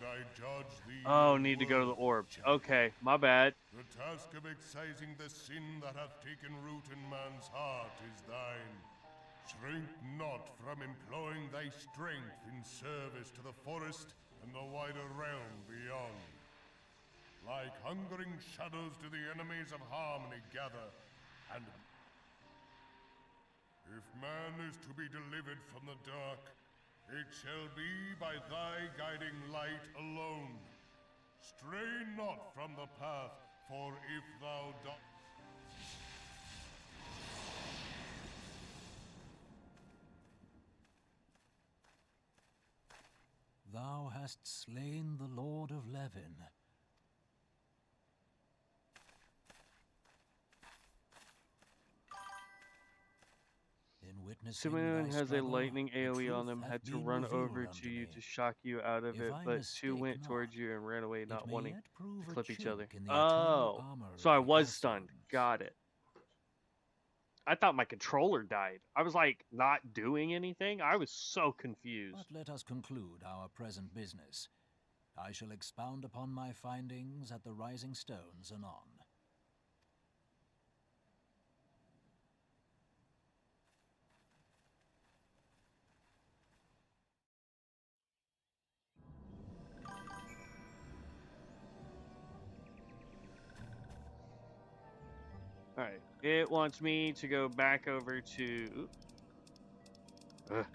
Speaker 7: I judge thee.
Speaker 2: Oh, need to go to the orb. Okay, my bad.
Speaker 7: The task of excising the sin that hath taken root in man's heart is thine. Shrink not from employing thy strength in service to the forest and the wider realm beyond. Like hungering shadows do the enemies of harmony gather, and if man is to be delivered from the dark, it shall be by thy guiding light alone. Stray not from the path, for if thou dost...
Speaker 6: Thou hast slain the Lord of Levin. In witnessing
Speaker 2: Someone
Speaker 6: thy
Speaker 2: has a
Speaker 6: struggle,
Speaker 2: lightning
Speaker 6: the
Speaker 2: AoE
Speaker 6: truth
Speaker 2: on them,
Speaker 6: hath
Speaker 2: had to
Speaker 6: been
Speaker 2: run
Speaker 6: revealed
Speaker 2: over
Speaker 6: unto
Speaker 2: to you
Speaker 6: me.
Speaker 2: to shock you out of
Speaker 6: If
Speaker 2: it,
Speaker 6: I
Speaker 2: but
Speaker 6: mistake
Speaker 2: two went
Speaker 6: not,
Speaker 2: towards you and ran away,
Speaker 6: it
Speaker 2: not
Speaker 6: may
Speaker 2: wanting
Speaker 6: yet prove
Speaker 2: to
Speaker 6: a
Speaker 2: clip each other.
Speaker 6: chink in the eternal
Speaker 2: Oh,
Speaker 6: armor
Speaker 2: so
Speaker 6: of
Speaker 2: I
Speaker 6: the
Speaker 2: was stunned.
Speaker 6: Assassins.
Speaker 2: Got it. I thought my controller died. I was like not doing anything. I was so confused.
Speaker 6: But let us conclude our present business. I shall expound upon my findings at the Rising Stones anon.
Speaker 2: All right. It wants me to go back over to. Ugh.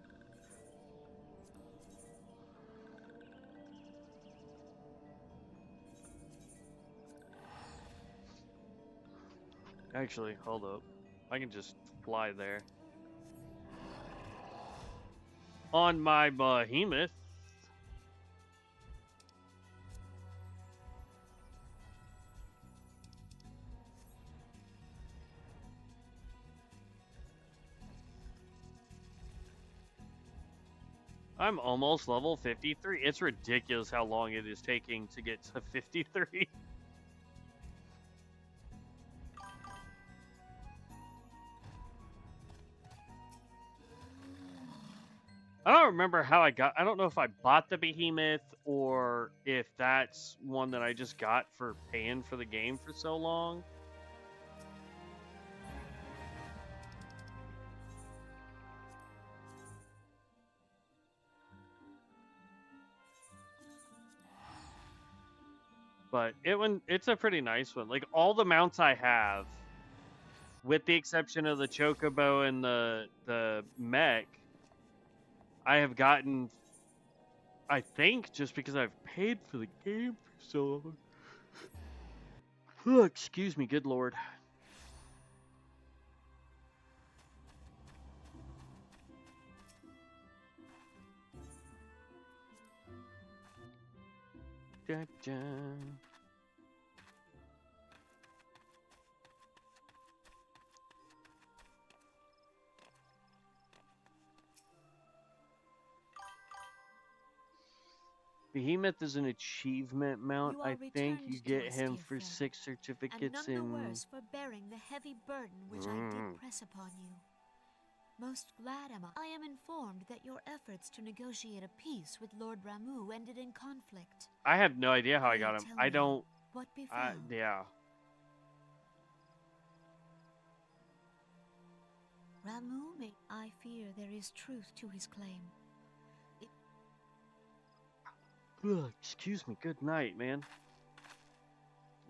Speaker 2: Actually, hold up. I can just fly there. On my behemoth. I'm almost level 53. It's ridiculous how long it is taking to get to 53. I don't remember how I don't know if I bought the behemoth or if that's one that I just got for paying for the game for so long. But it's a pretty nice one. Like all the mounts I have, with the exception of the chocobo and the mech, I have gotten, I think, just because I've paid for the game for so long. Oh, excuse me, good lord. Da-da. Behemoth is an achievement mount.
Speaker 5: You
Speaker 2: I
Speaker 5: are
Speaker 2: think you
Speaker 5: returned
Speaker 2: get
Speaker 5: to us,
Speaker 2: him
Speaker 5: dear
Speaker 2: for
Speaker 5: friend,
Speaker 2: 6
Speaker 5: and
Speaker 2: certificates
Speaker 5: none the
Speaker 2: in.
Speaker 5: worse for bearing the heavy burden which I did press upon you. Most glad am I am informed that your efforts to negotiate a peace with Lord Ramu ended in conflict.
Speaker 2: I have no idea how I
Speaker 5: Pray
Speaker 2: got him.
Speaker 5: tell
Speaker 2: I
Speaker 5: me,
Speaker 2: don't.
Speaker 5: What befell?
Speaker 2: Yeah.
Speaker 5: Ramu may... I fear there is truth to his claim.
Speaker 2: Ugh, excuse me. Good night, man.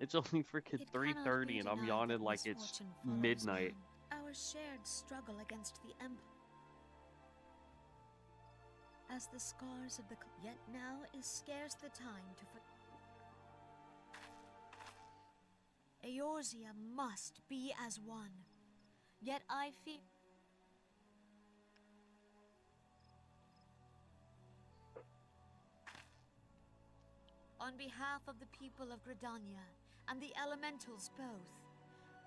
Speaker 2: It's only freaking
Speaker 5: It cannot
Speaker 2: 3:30
Speaker 5: be
Speaker 2: and I'm
Speaker 5: denied
Speaker 2: yawning
Speaker 5: that
Speaker 2: like it's
Speaker 5: misfortune follows
Speaker 2: midnight.
Speaker 5: man. Our shared struggle against the Empire. As the scars of the... Yet now is scarce the time to... Eorzea must be as one. Yet I fear... On behalf of the people of Gridania and the elementals both,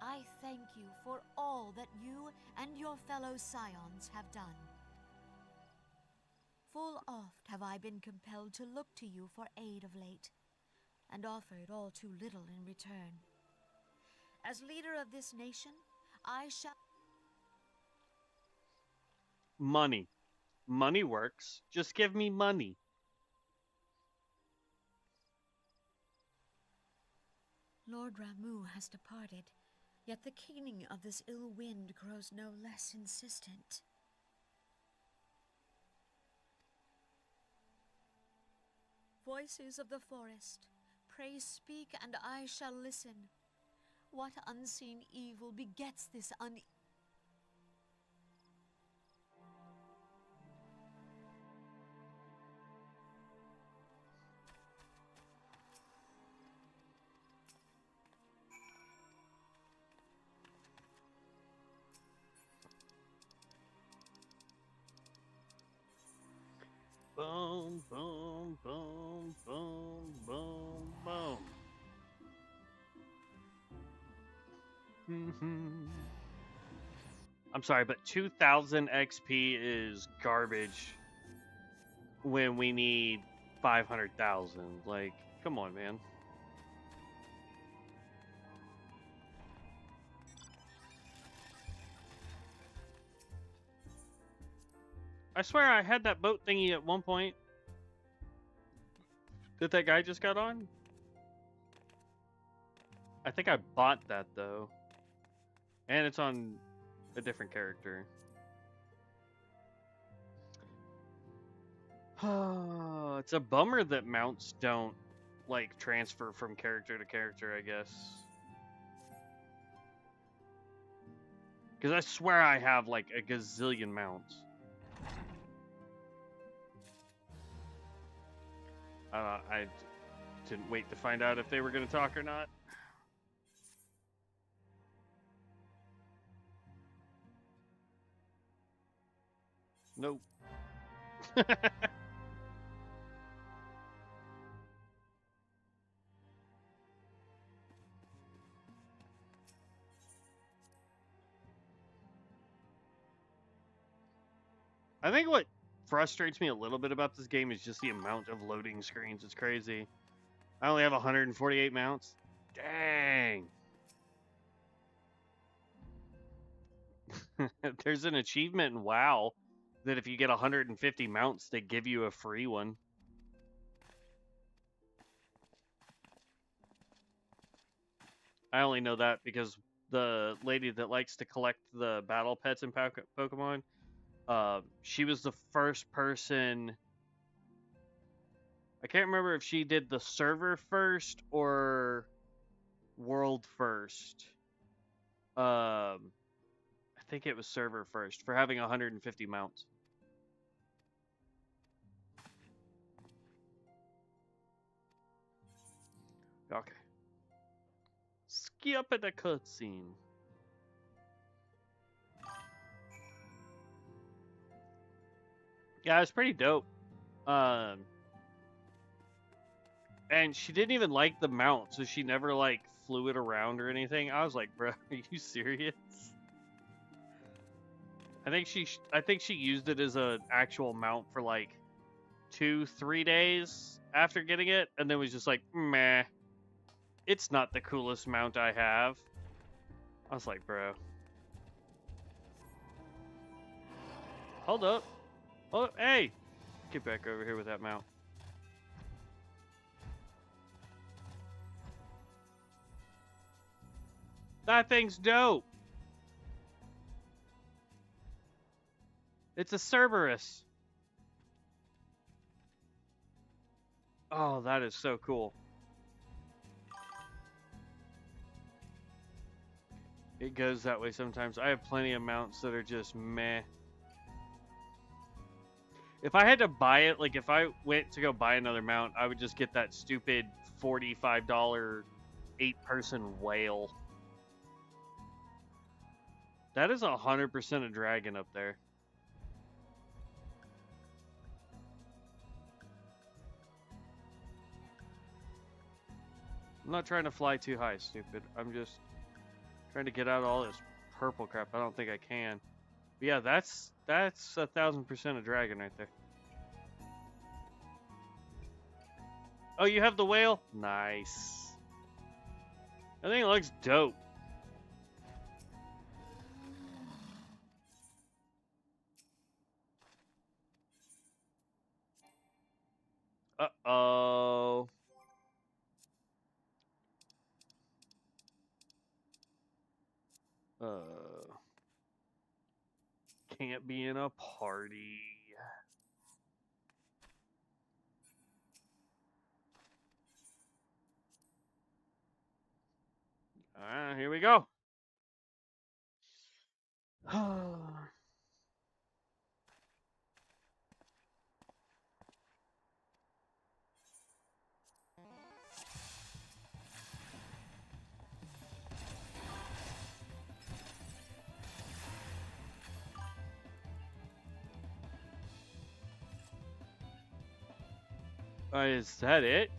Speaker 5: I thank you for all that you and your fellow scions have done. Full oft have I been compelled to look to you for aid of late, and offered all too little in return. As leader of this nation, I shall...
Speaker 2: Money. Money works. Just give me money.
Speaker 5: Lord Ramu has departed, yet the king of this ill wind grows no less insistent. Voices of the forest, pray speak and I shall listen. What unseen evil begets this
Speaker 2: Boom, boom, boom, boom, boom, boom. I'm sorry, but 2,000 XP is garbage when we need 500,000. Like, come on, man. I swear I had that boat thingy at one point that guy just got on. I think I bought that, though. And it's on a different character. It's a bummer that mounts don't, like, transfer from character to character, I guess. Because I swear I have, like, a gazillion mounts. I didn't wait to find out if they were going to talk or not. Nope. I think what frustrates me a little bit about this game is just the amount of loading screens. It's crazy. I only have 148 mounts. Dang. There's an achievement in WoW that if you get 150 mounts, they give you a free one. I only know that because the lady that likes to collect the battle pets in Pokemon, she was the first person. I can't remember if she did the server first or world first. I think it was server first for having 150 mounts. Okay. Skip at the cutscene. Yeah, it's pretty dope. And she didn't even like the mount, so she never like flew it around or anything. I was like, bro, are you serious? I think she used it as an actual mount for like 2-3 days after getting it, and then was just like, meh. It's not the coolest mount I have. I was like, bro. Hold up. Oh, hey! Get back over here with that mount. That thing's dope! It's a Cerberus. Oh, that is so cool. It goes that way sometimes. I have plenty of mounts that are just meh. If I had to buy it, like if I went to go buy another mount, I would just get that stupid $45 8-person whale. That is 100% a dragon up there. I'm not trying to fly too high, stupid. I'm just trying to get out of all this purple crap. I don't think I can. But yeah, that's 1,000% a dragon right there. Oh, you have the whale? Nice. I think it looks dope. Uh-oh. Can't be in a party. Here we go. Is that it?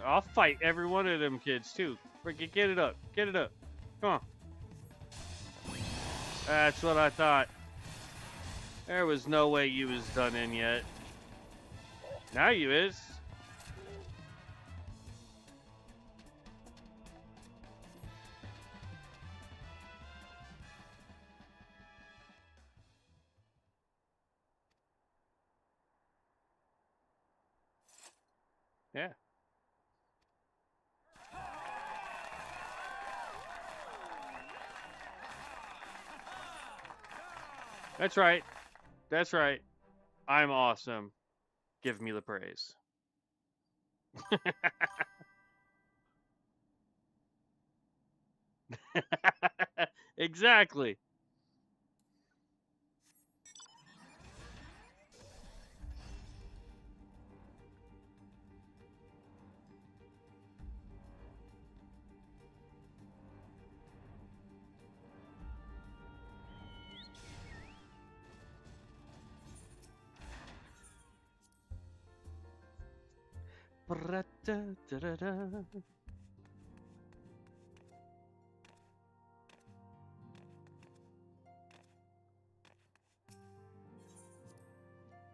Speaker 2: I'll fight every one of them kids too. Get it up. Get it up. Come on. That's what I thought. There was no way you was done in yet. Now you is. Yeah. That's right. That's right. I'm awesome. Give me the praise. Exactly.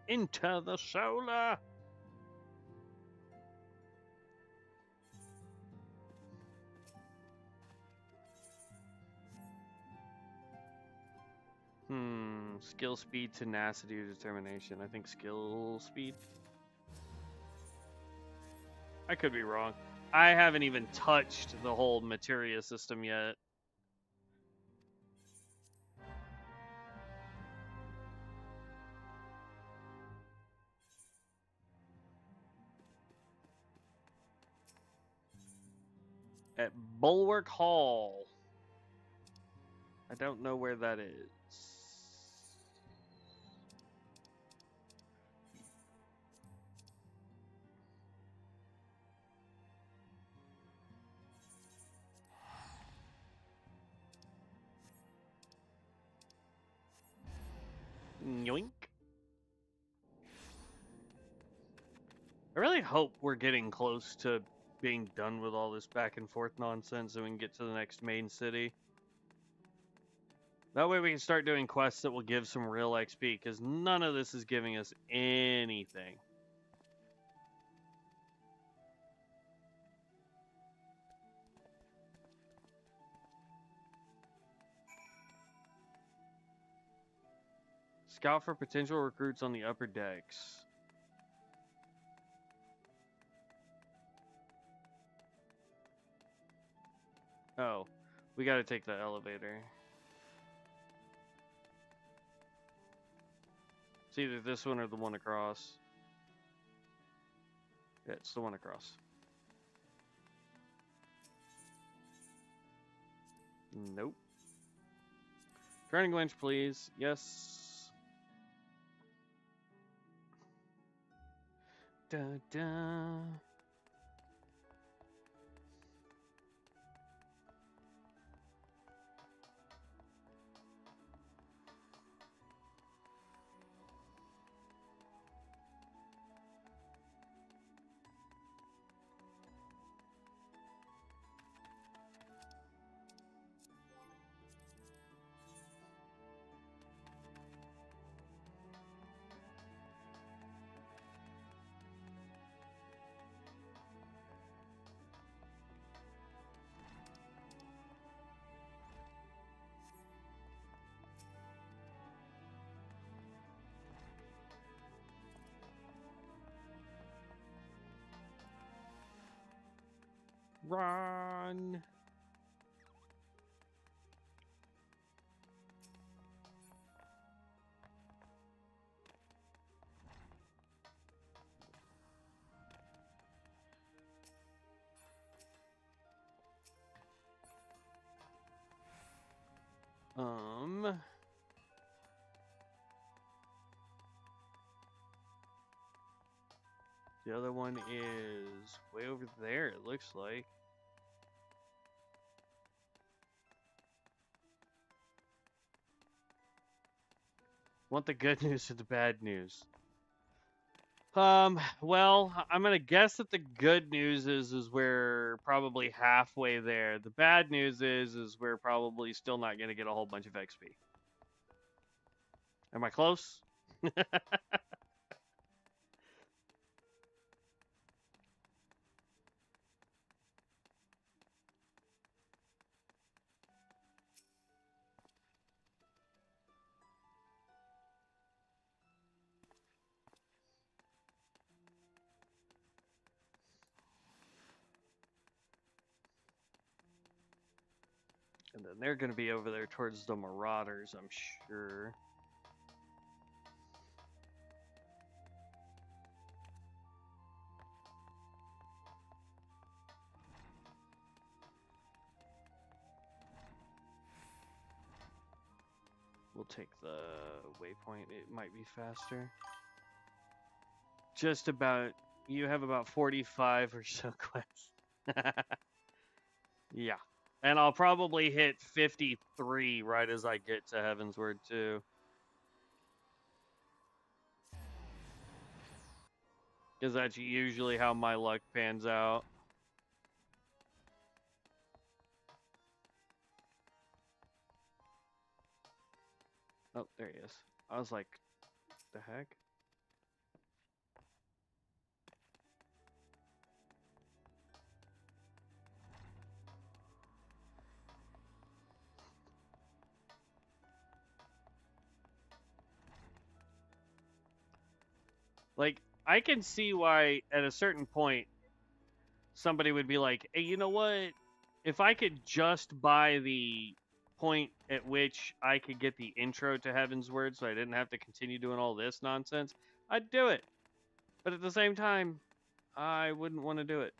Speaker 2: Into the solar. Skill, speed, tenacity, determination. I think skill, speed. I could be wrong. I haven't even touched the whole materia system yet. At Bulwark Hall. I don't know where that is. Yoink. I really hope we're getting close to being done with all this back and forth nonsense so we can get to the next main city. That way we can start doing quests that will give some real XP, because none of this is giving us anything. Scout for potential recruits on the upper decks. Oh, we gotta take the elevator. It's either this one or the one across. Yeah, it's the one across. Nope. Turning winch, please. Yes. Da da. Run. The other one is way over there, it looks like. Want the good news or the bad news? Well, I'm gonna guess that the good news is we're probably halfway there. The bad news is we're probably still not gonna get a whole bunch of XP. Am I close? And then they're gonna be over there towards the Marauders, I'm sure. We'll take the waypoint. It might be faster. Just about. You have about 45 or so quests. Yeah. And I'll probably hit 53 right as I get to Heavensward too. Because that's usually how my luck pans out. Oh, there he is. I was like, the heck? Like, I can see why at a certain point somebody would be like, hey, you know what? If I could just buy the point at which I could get the intro to Heavensward so I didn't have to continue doing all this nonsense, I'd do it. But at the same time, I wouldn't want to do it.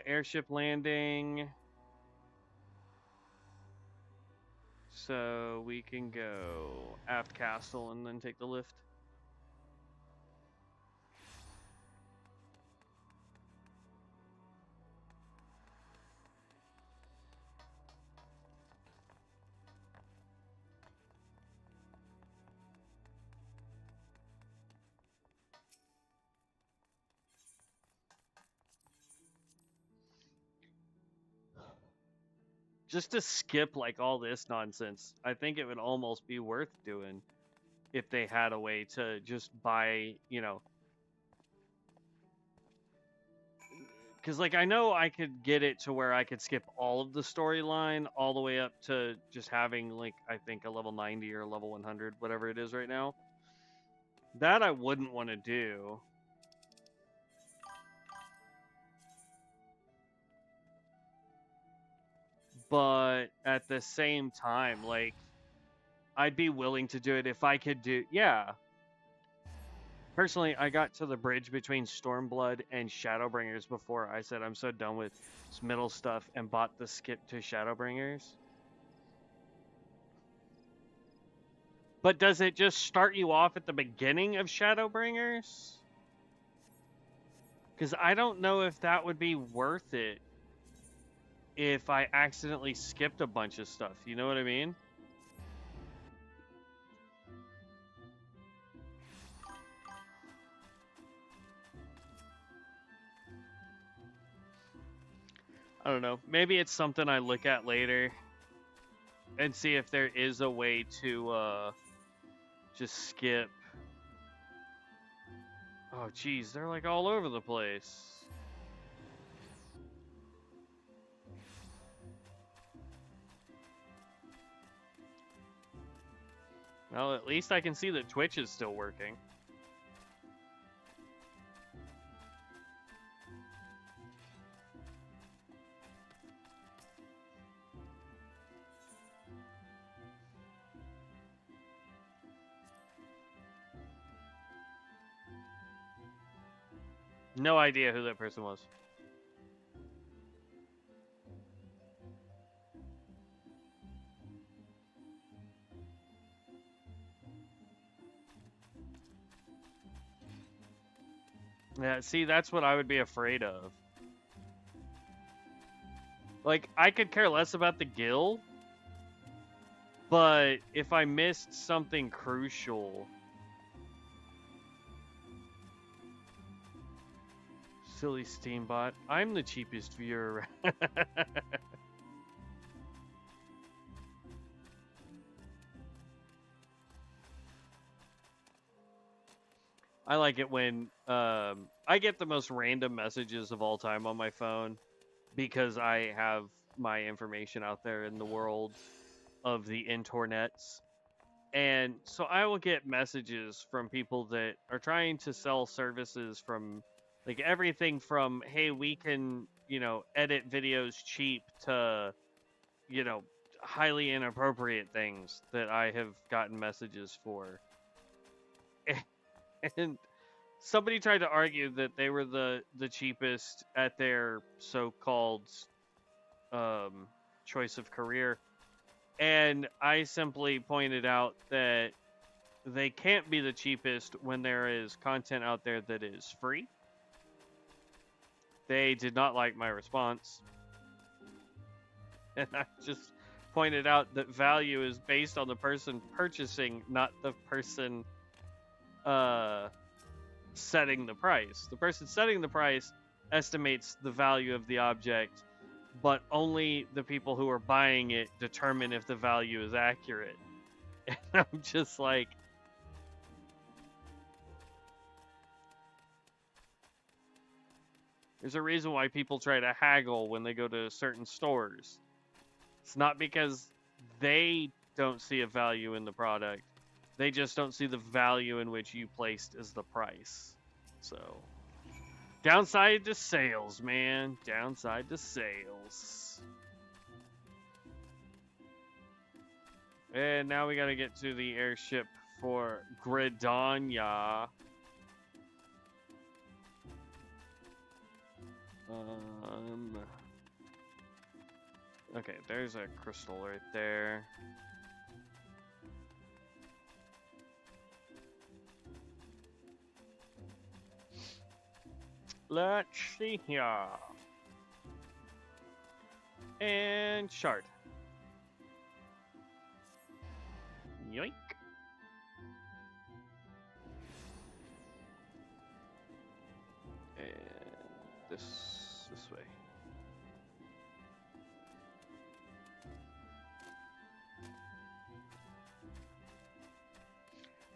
Speaker 2: Airship landing. So we can go aft castle and then take the lift. Just to skip like all this nonsense, I think it would almost be worth doing if they had a way to just buy, you know. Because, like, I know I could get it to where I could skip all of the storyline all the way up to just having, like, I think a level 90 or level 100, whatever it is right now. That I wouldn't want to do. But at the same time, like, I'd be willing to do it if I could do, yeah. Personally, I got to the bridge between Stormblood and Shadowbringers before I said I'm so done with this middle stuff and bought the skip to Shadowbringers. But does it just start you off at the beginning of Shadowbringers? Because I don't know if that would be worth it if I accidentally skipped a bunch of stuff. You know what I mean? I don't know. Maybe it's something I look at later and see if there is a way to just skip. Oh, geez. They're like all over the place. Well, at least I can see that Twitch is still working. No idea who that person was. Yeah, see, that's what I would be afraid of. Like, I could care less about the guild, but if I missed something crucial... Silly Steambot. I'm the cheapest viewer. I like it when I get the most random messages of all time on my phone because I have my information out there in the world of the internets. And so I will get messages from people that are trying to sell services from like everything from, hey, we can, you know, edit videos cheap to, you know, highly inappropriate things that I have gotten messages for. And somebody tried to argue that they were the cheapest at their so-called choice of career. And I simply pointed out that they can't be the cheapest when there is content out there that is free. They did not like my response. And I just pointed out that value is based on the person purchasing, not the person setting the price. The person setting the price estimates the value of the object, but only the people who are buying it determine if the value is accurate. And I'm just like, there's a reason why people try to haggle when they go to certain stores. It's not because they don't see a value in the product. They just don't see the value in which you placed as the price. So, downside to sales, man. Downside to sales. And now we gotta get to the airship for Gridania. Okay, there's a crystal right there. Let's see here. And shard. Yoink. And this way.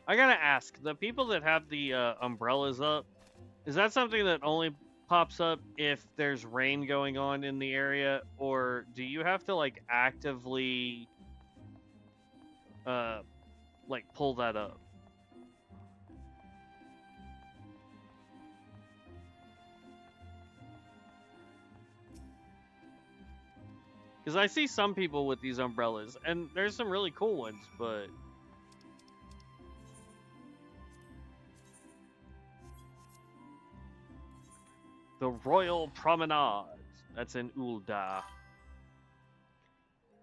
Speaker 2: I gotta ask, the people that have the umbrellas up, is that something that only pops up if there's rain going on in the area, or do you have to like actively like pull that up? Because I see some people with these umbrellas, and there's some really cool ones, but... The Royal Promenade. That's in Ul'dah.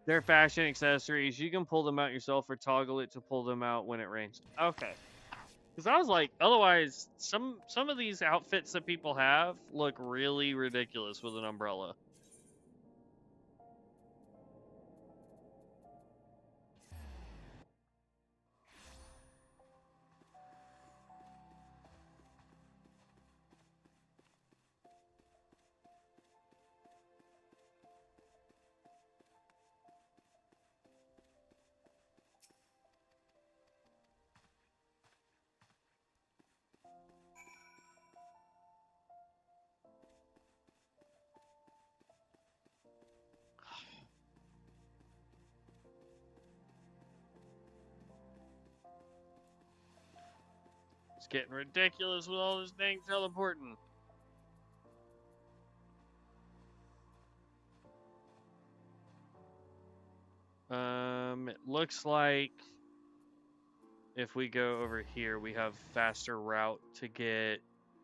Speaker 2: They're fashion accessories. You can pull them out yourself or toggle it to pull them out when it rains. Okay. Because I was like, otherwise, some of these outfits that people have look really ridiculous with an umbrella. getting ridiculous with all this dang teleporting. It looks like if we go over here, we have faster route to get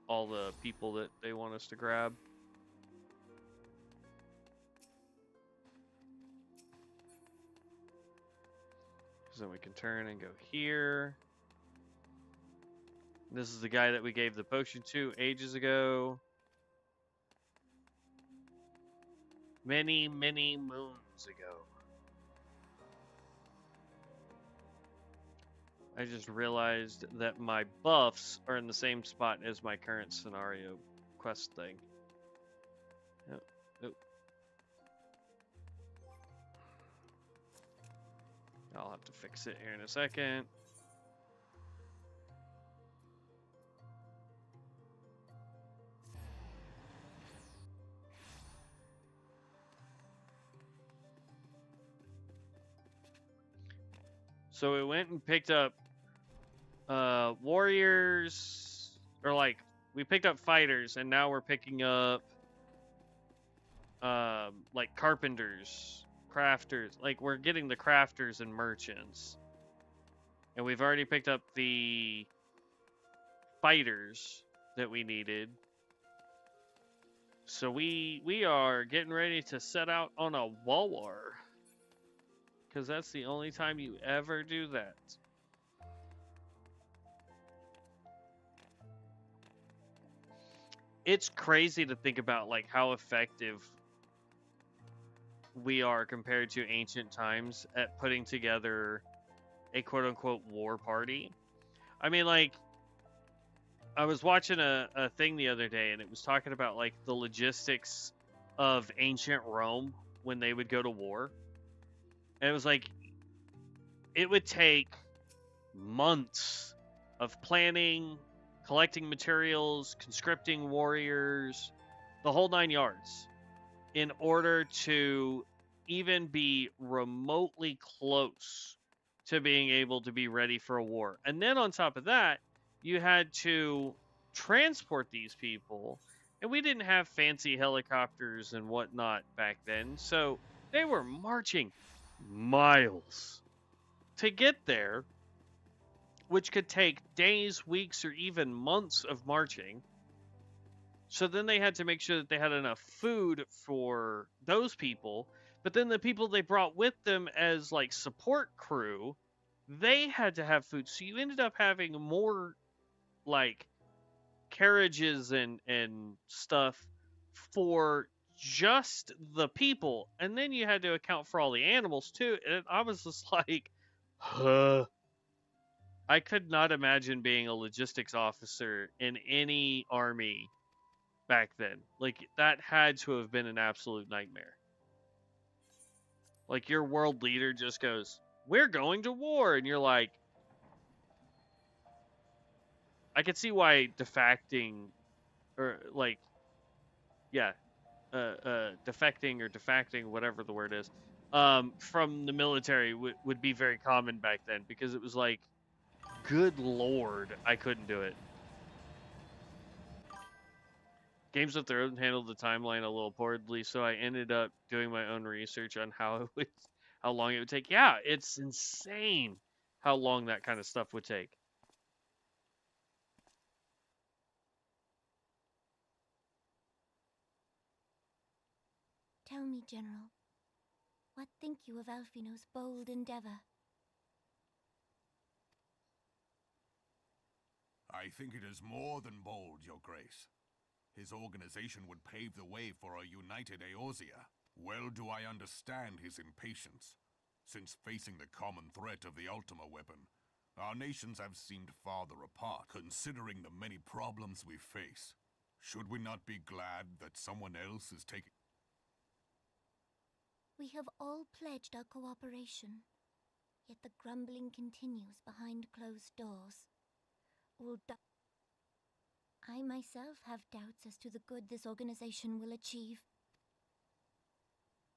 Speaker 2: all the people that they want us to grab. So then we can turn and go here. This is the guy that we gave the potion to ages ago. Many, many moons ago. I just realized that my buffs are in the same spot as my current scenario quest thing. Yep. Yep. I'll have to fix it here in a second. So we went and picked up warriors, or like we picked up fighters, and now we're picking up like carpenters, crafters. Like we're getting the crafters and merchants, and we've already picked up the fighters that we needed. So we are getting ready to set out on a war, because that's the only time you ever do that. It's crazy to think about like how effective we are compared to ancient times at putting together a quote-unquote war party. I mean, like, I was watching a thing the other day, and it was talking about like the logistics of ancient Rome when they would go to war. And it was like, it would take months of planning, collecting materials, conscripting warriors, the whole 9 yards, in order to even be remotely close to being able to be ready for a war. And then on top of that, you had to transport these people, and we didn't have fancy helicopters and whatnot back then, so they were marching miles to get there, which could take days, weeks, or even months of marching. So then they had to make sure that they had enough food for those people, but then the people they brought with them as like support crew, they had to have food. So you ended up having more like carriages and stuff for just the people, and then you had to account for all the animals too. And I was just like, huh. I could not imagine being a logistics officer in any army back then. Like, that had to have been an absolute nightmare. Like, your world leader just goes, "We're going to war," and you're like, I could see why defecting, or like, yeah, defecting or defacting, whatever the word is, from the military would be very common back then, because it was like, good lord, I couldn't do it. Games of Thrones handled the timeline a little poorly, so I ended up doing my own research on how long it would take. Yeah, it's insane how long that kind of stuff would take.
Speaker 4: Tell me, General, what think you of Alfino's bold endeavor?
Speaker 1: I think it is more than bold, Your Grace. His organization would pave the way for a united Eorzea. Well do I understand his impatience, since facing the common threat of the Ultima weapon, our nations have seemed farther apart, considering the many problems we face. Should we not be glad that someone else is taking...
Speaker 4: We have all pledged our cooperation, yet the grumbling continues behind closed doors. I myself have doubts as to the good this organization will achieve.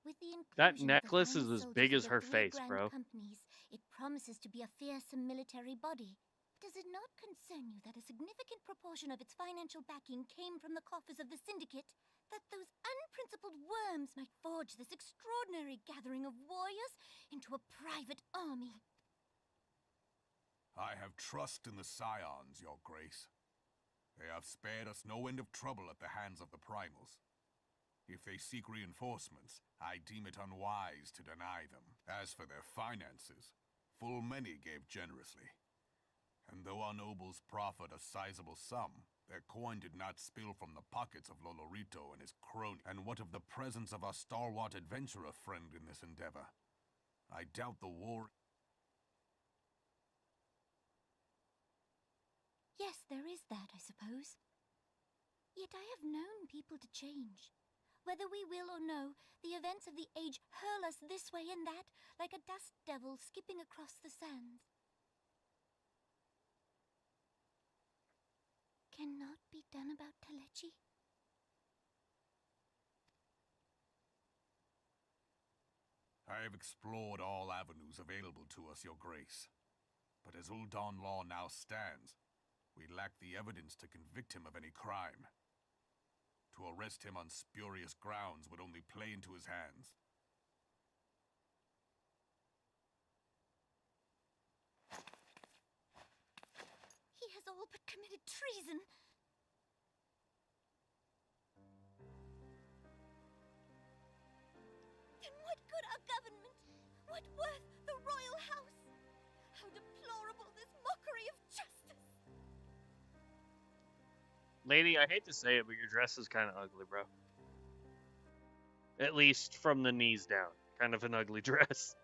Speaker 4: With the
Speaker 2: That
Speaker 4: inclusion
Speaker 2: necklace
Speaker 4: of
Speaker 2: is
Speaker 4: the
Speaker 2: as
Speaker 4: fine
Speaker 2: big as
Speaker 4: soldiers
Speaker 2: her
Speaker 4: of the
Speaker 2: face,
Speaker 4: grand
Speaker 2: bro.
Speaker 4: companies, it promises to be a fearsome military body. Does it not concern you that a significant proportion of its financial backing came from the coffers of the Syndicate? That those unprincipled worms might forge this extraordinary gathering of warriors into a private army?
Speaker 1: I have trust in the Scions, Your Grace. They have spared us no end of trouble at the hands of the Primals. If they seek reinforcements, I deem it unwise to deny them. As for their finances, full many gave generously. And though our nobles proffered a sizable sum, their coin did not spill from the pockets of Lolorito and his crony. And what of the presence of our stalwart adventurer friend in this endeavor? I doubt the war...
Speaker 4: Yes, there is that, I suppose. Yet I have known people to change. Whether we will or no, the events of the age hurl us this way and that, like a dust devil skipping across the sands. Cannot be done about Telechi?
Speaker 1: I have explored all avenues available to us, Your Grace. But as Ul'Dan law now stands, we lack the evidence to convict him of any crime. To arrest him on spurious grounds would only play into his hands.
Speaker 4: He has all but committed treason. Then what good our government? What worth the royal house? How deplorable this mockery of justice!
Speaker 2: Lady, I hate to say it, but your dress is kind of ugly, bro. At least from the knees down. Kind of an ugly dress.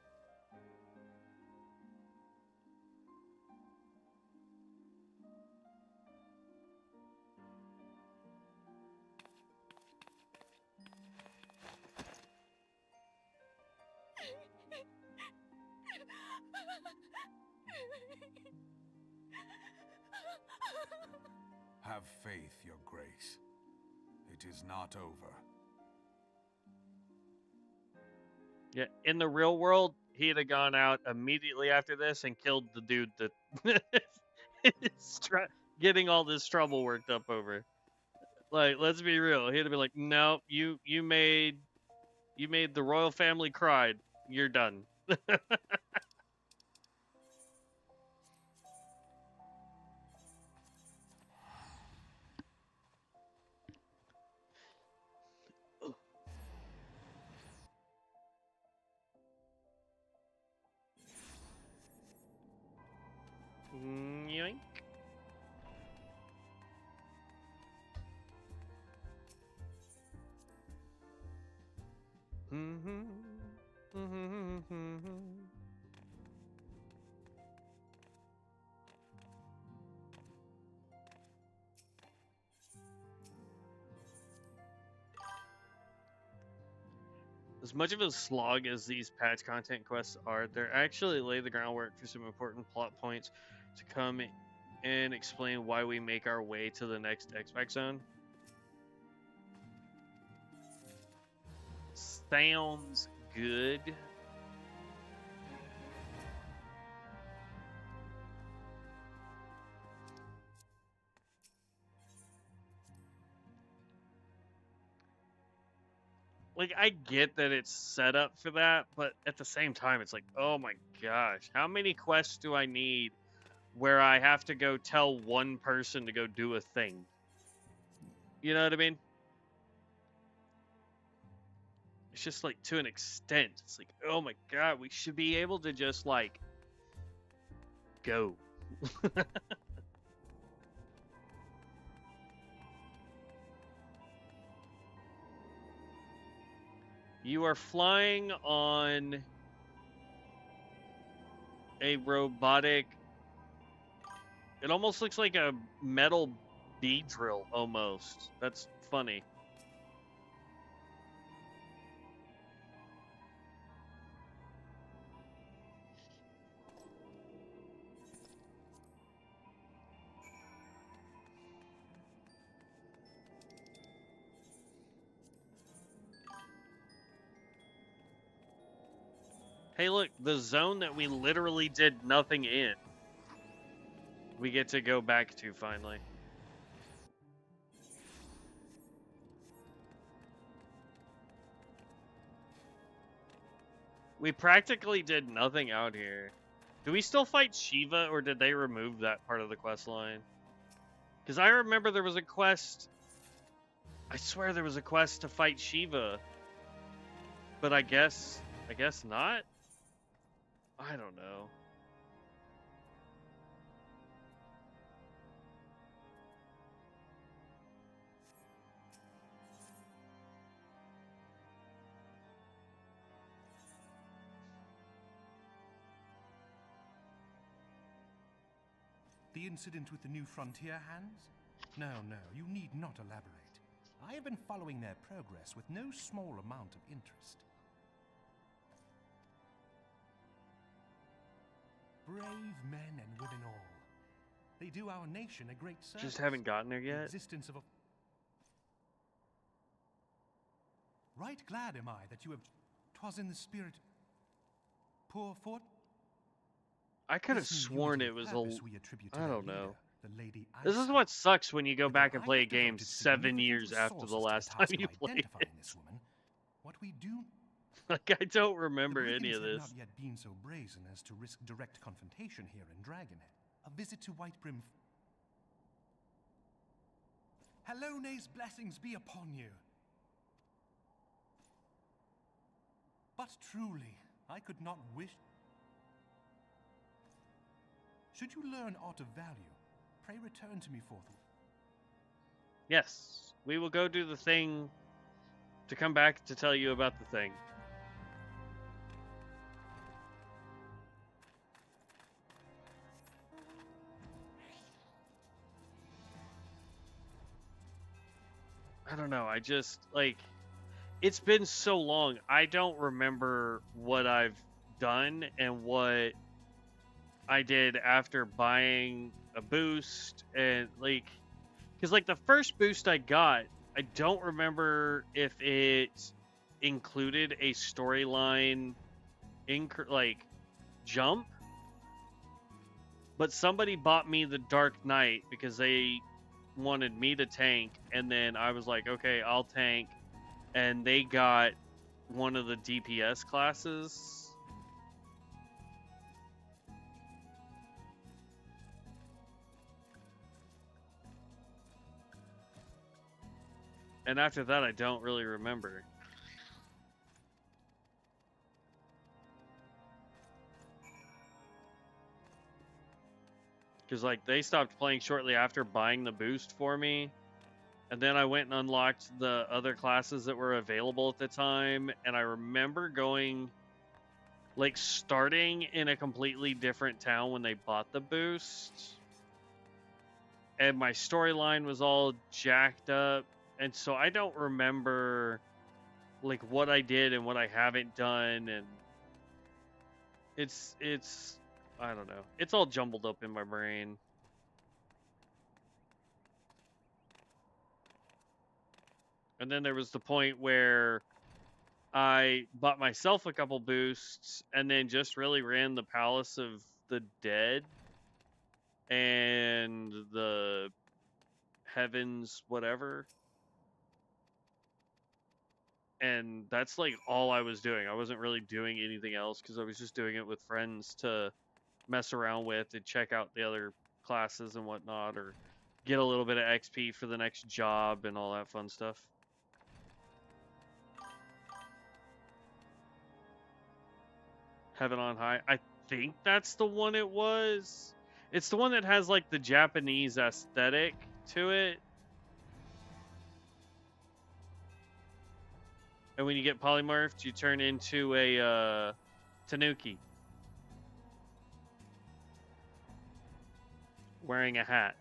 Speaker 1: Have faith, Your Grace. It is not over.
Speaker 2: Yeah, in the real world, he'd have gone out immediately after this and killed the dude that is getting all this trouble worked up over. Like, let's be real. He'd have been like, "No, you made the royal family cried. You're done." Yoink. As much of a slog as these patch content quests are, they actually lay the groundwork for some important plot points to come and explain why we make our way to the next X-Pac zone. Sounds good. Like, I get that it's set up for that, but at the same time, it's like, oh my gosh, how many quests do I need where I have to go tell one person to go do a thing? You know what I mean? It's just like, to an extent, it's like, oh my god, we should be able to just like go. You are flying on a robotic... It almost looks like a metal bee drill, almost. That's funny. Hey, look, the zone that we literally did nothing in. we get to go back to finally. We practically did nothing out here. Do we still fight Shiva, or did they remove that part of the quest line? Because I remember there was a quest. I swear there was a quest to fight Shiva. But I guess not? I don't know.
Speaker 8: The incident with the new frontier hands? No, you need not elaborate. I have been following their progress with no small amount of interest. Brave men and women all. They do our nation a great service.
Speaker 2: Just haven't gotten there yet?
Speaker 8: The existence of a... Right glad am I that you have... 'Twas in the spirit... Poor fort...
Speaker 2: I could have sworn it was I don't know. This is
Speaker 8: Isa.
Speaker 2: what sucks when you go
Speaker 8: But
Speaker 2: back
Speaker 8: that
Speaker 2: and
Speaker 8: I
Speaker 2: play a
Speaker 8: have
Speaker 2: game
Speaker 8: devoted
Speaker 2: 7
Speaker 8: significant
Speaker 2: years after the
Speaker 8: resources
Speaker 2: last
Speaker 8: to the
Speaker 2: time
Speaker 8: task
Speaker 2: you
Speaker 8: of
Speaker 2: played
Speaker 8: identifying
Speaker 2: it.
Speaker 8: this woman. What we do...
Speaker 2: Like, I don't remember
Speaker 8: the
Speaker 2: any of
Speaker 8: brigands
Speaker 2: this.
Speaker 8: have not yet been so brazen as to risk direct confrontation here in Dragonhead. A visit to Whitebrim... Hellone's blessings be upon you. But truly, I could not wish... Should you learn aught of value, pray return to me forthwith.
Speaker 2: Yes, we will go do the thing to come back to tell you about the thing. I don't know, I just, like, it's been so long, I don't remember what I've done and what I did after buying a boost, and, like, because, like, the first boost I got, I don't remember if it included a storyline, like, jump, but somebody bought me the Dark Knight because they wanted me to tank, and then I was like, okay, I'll tank, and they got one of the DPS classes. And after that, I don't really remember. Because, like, they stopped playing shortly after buying the boost for me. And then I went and unlocked the other classes that were available at the time. And I remember going, like, starting in a completely different town when they bought the boost. And my storyline was all jacked up. And so I don't remember, like, what I did and what I haven't done. And it's I don't know. It's all jumbled up in my brain. And then there was the point where I bought myself a couple boosts and then just really ran the Palace of the Dead and the Heavens whatever. And that's, like, all I was doing. I wasn't really doing anything else because I was just doing it with friends to mess around with and check out the other classes and whatnot, or get a little bit of XP for the next job and all that fun stuff. Heaven on High. I think that's the one it was. It's the one that has, like, the Japanese aesthetic to it. And when you get polymorphed, you turn into a Tanuki. Wearing a hat.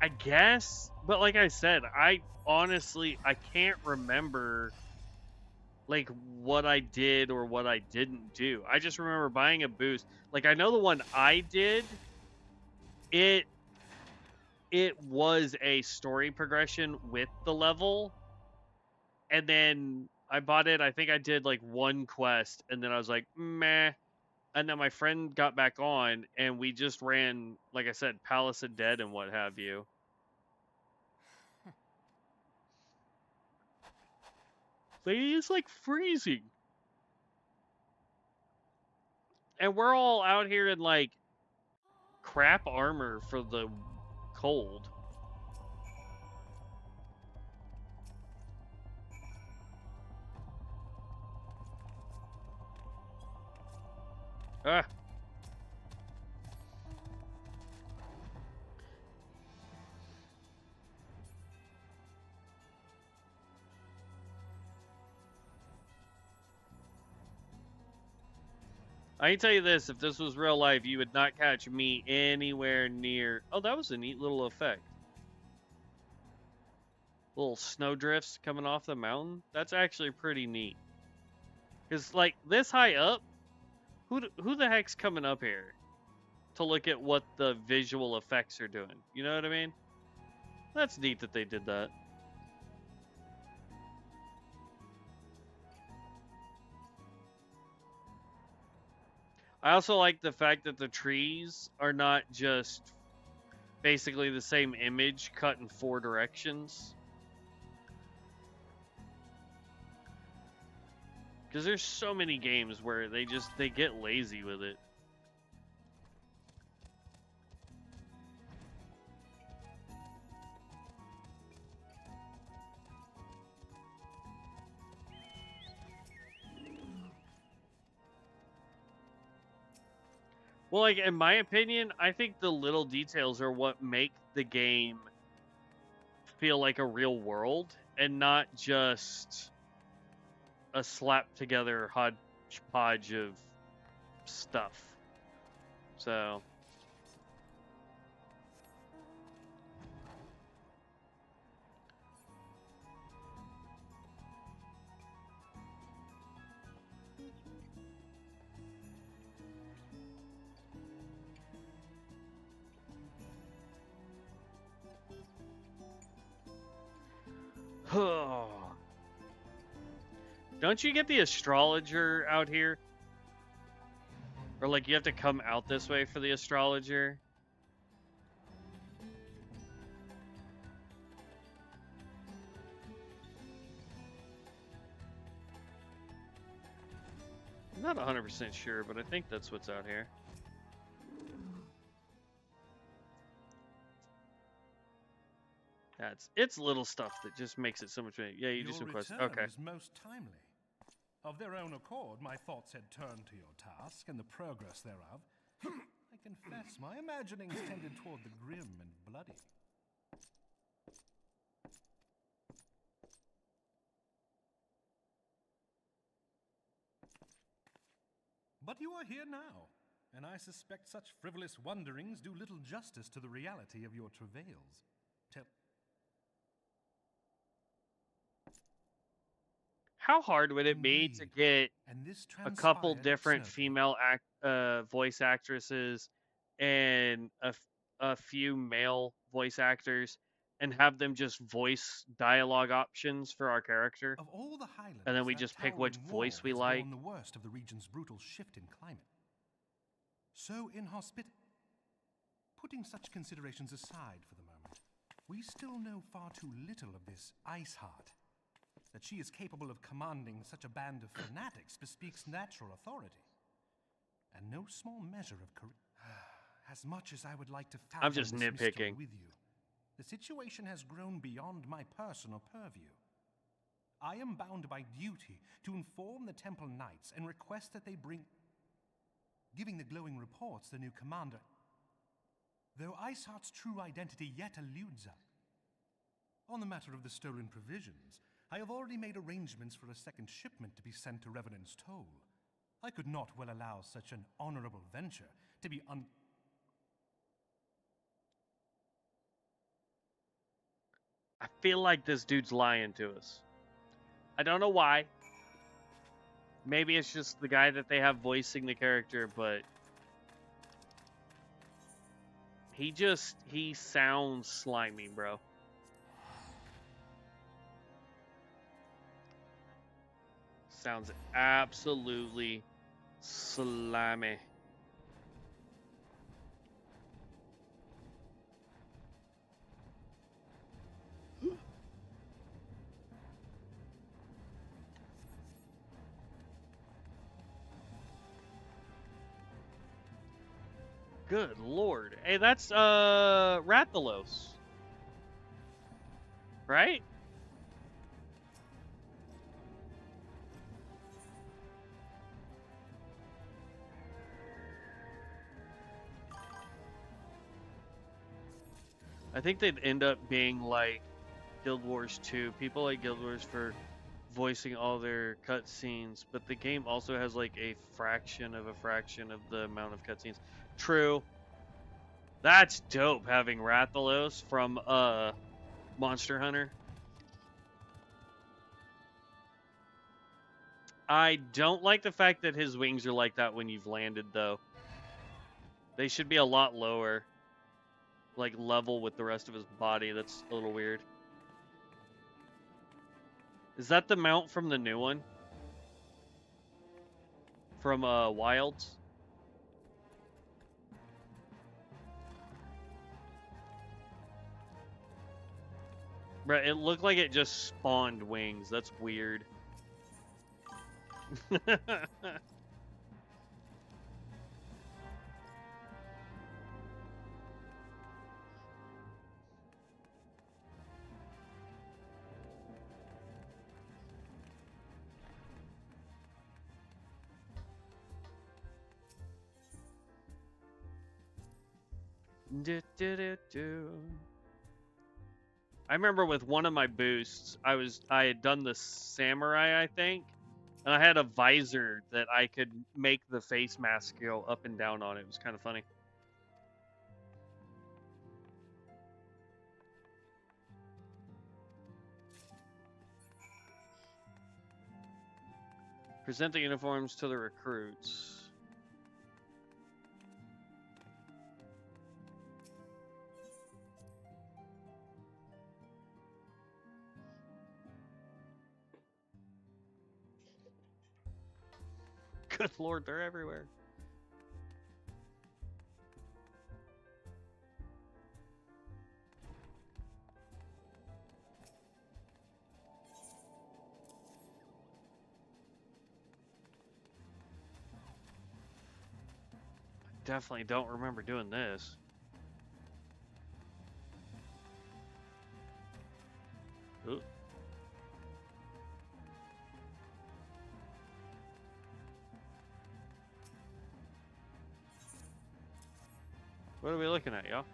Speaker 2: I guess But like I said, I honestly I can't remember like what I did or what I didn't do. I just remember buying a boost. Like I know the one I did, it was a story progression with the level, and then I bought it. I think I did like one quest, and then I was like, meh. And then my friend got back on, and we just ran, like I said, Palace of Dead and what have you. But he's like freezing. And we're all out here in like crap armor for the cold. Ah. I can tell you this, if this was real life, you would not catch me anywhere near... Oh, that was a neat little effect. Little snow drifts coming off the mountain. That's actually pretty neat. Because, like, this high up, who the heck's coming up here to look at what the visual effects are doing? You know what I mean? That's neat that they did that. I also like the fact that the trees are not just basically the same image cut in 4 directions. Because there's so many games where they get lazy with it. Well, like, in my opinion, I think the little details are what make the game feel like a real world and not just a slap-together hodgepodge of stuff. So... Don't you get the astrologer out here? Or like you have to come out this way for the astrologer? I'm not 100% sure, but I think that's what's out here. It's little stuff that just makes it so much better. Yeah, you do some questions. Okay.
Speaker 8: Is most timely. Of their own accord, my thoughts had turned to your task and the progress thereof. I confess, my imaginings tended toward the grim and bloody. But you are here now, and I suspect such frivolous wonderings do little justice to the reality of your travails.
Speaker 2: How hard would it be to get a couple different female voice actresses and a few male voice actors and have them just voice dialogue options for our character?
Speaker 8: Of all the highlands,
Speaker 2: and then we just pick which voice we like.
Speaker 8: The worst of the region's brutal shift in climate. So putting such considerations aside for the moment, we still know far too little of this Iceheart. That she is capable of commanding such a band of fanatics bespeaks natural authority. And no small measure of as much as I would like to fathom
Speaker 2: I'm just nitpicking
Speaker 8: with you, the situation has grown beyond my personal purview. I am bound by duty to inform the Temple Knights and request that they bring... Giving the glowing reports the new commander... Though Iceheart's true identity yet eludes us. On the matter of the stolen provisions, I have already made arrangements for a second shipment to be sent to Revenant's Toll. I could not well allow such an honorable venture to be
Speaker 2: feel like this dude's lying to us. I don't know why. Maybe it's just the guy that they have voicing the character, but he sounds slimy, bro. Sounds absolutely slimy. Good lord. Hey, that's Rathalos. Right? I think they'd end up being like Guild Wars 2. People like Guild Wars for voicing all their cutscenes, but the game also has like a fraction of the amount of cutscenes. True. That's dope, having Rathalos from Monster Hunter. I don't like the fact that his wings are like that when you've landed, though. They should be a lot lower. Like, level with the rest of his body. That's a little weird. Is that the mount from the new one? From Wilds? Right, it looked like it just spawned wings. That's weird. I remember with one of my boosts, I had done the samurai, I think, and I had a visor that I could make the face mask go up and down on. It was kind of funny. Present the uniforms to the recruits. Good lord, they're everywhere. Definitely don't remember doing this. Ooh. What are we looking at, y'all?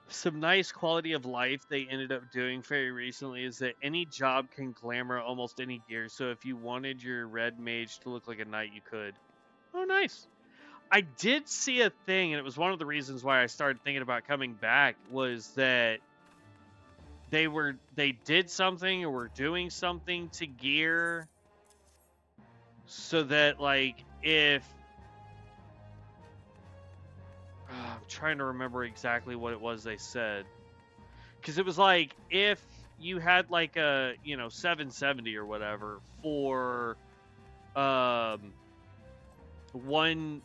Speaker 2: Some nice quality of life they ended up doing very recently is that any job can glamour almost any gear. So if you wanted your Red Mage to look like a knight, you could. Oh, nice. I did see a thing, and it was one of the reasons why I started thinking about coming back, was that they did something or were doing something to gear so that, like, if I'm trying to remember exactly what it was they said. Because it was like, if you had like a, 770 or whatever for one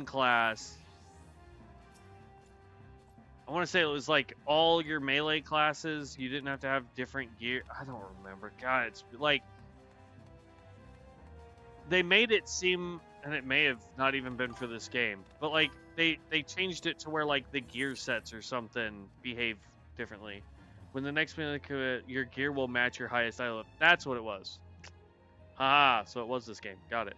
Speaker 2: class, I want to say it was like all your melee classes, you didn't have to have different gear. I don't remember. God, it's like, they made it seem, and it may have not even been for this game, but like, they changed it to where like the gear sets or something behave differently. When the next minute your gear will match your highest item. That's what it was. Ah, so it was this game. Got it.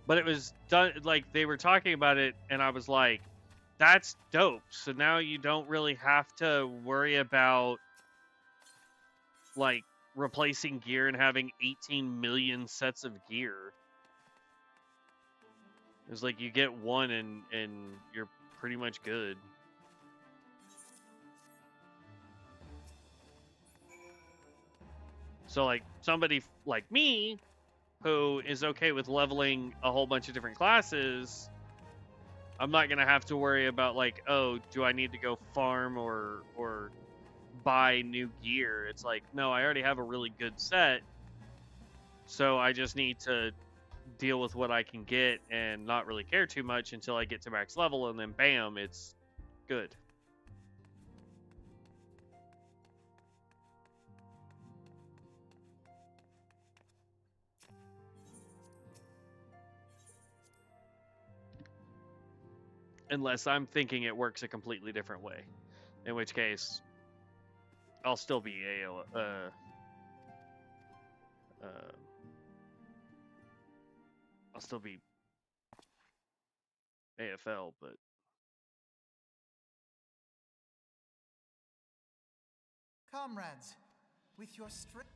Speaker 2: But it was done, like, they were talking about it, and I was like, that's dope. So now you don't really have to worry about, like, replacing gear and having 18 million sets of gear. It's like you get one and you're pretty much good. So, like, somebody like me who is okay with leveling a whole bunch of different classes, I'm not going to have to worry about, like, oh, do I need to go farm or buy new gear? It's like, no, I already have a really good set, so I just need to deal with what I can get and not really care too much until I get to max level, and then bam, it's good. Unless I'm thinking it works a completely different way, in which case I'll still be I'll still be AFL, but
Speaker 3: Comrades, with your strength.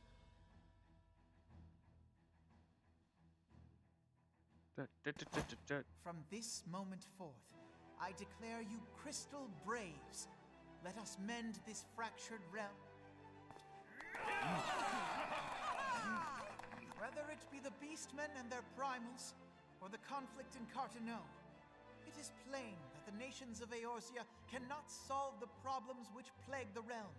Speaker 3: From this moment forth, I declare you crystal braves. Let us mend this fractured realm. Whether it be the beastmen and their primals, or the conflict in Carteneau, it is plain that the nations of Eorzea cannot solve the problems which plague the realm.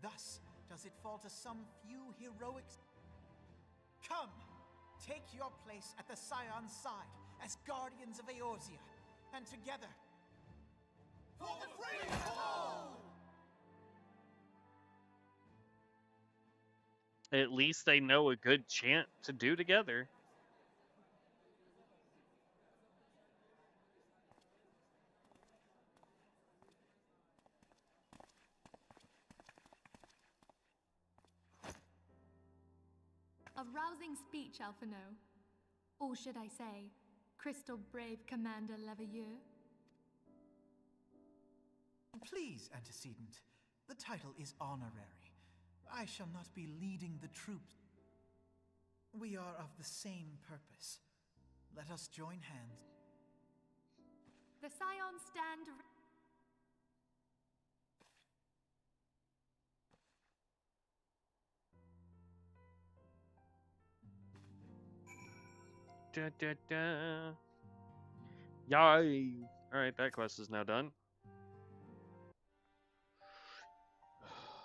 Speaker 3: Thus does it fall to some few heroics. Come, take your place at the Scion's side as guardians of Eorzea, and together, for the freehold!
Speaker 2: At least they know a good chant to do together.
Speaker 9: A rousing speech, Alphino. Or should I say, Crystal Brave Commander Leveilleur?
Speaker 3: Please, antecedent. The title is honorary. I shall not be leading the troops. We are of the same purpose. Let us join hands.
Speaker 9: The Scions stand...
Speaker 2: Da, da, da. Yay! Alright, that quest is now done.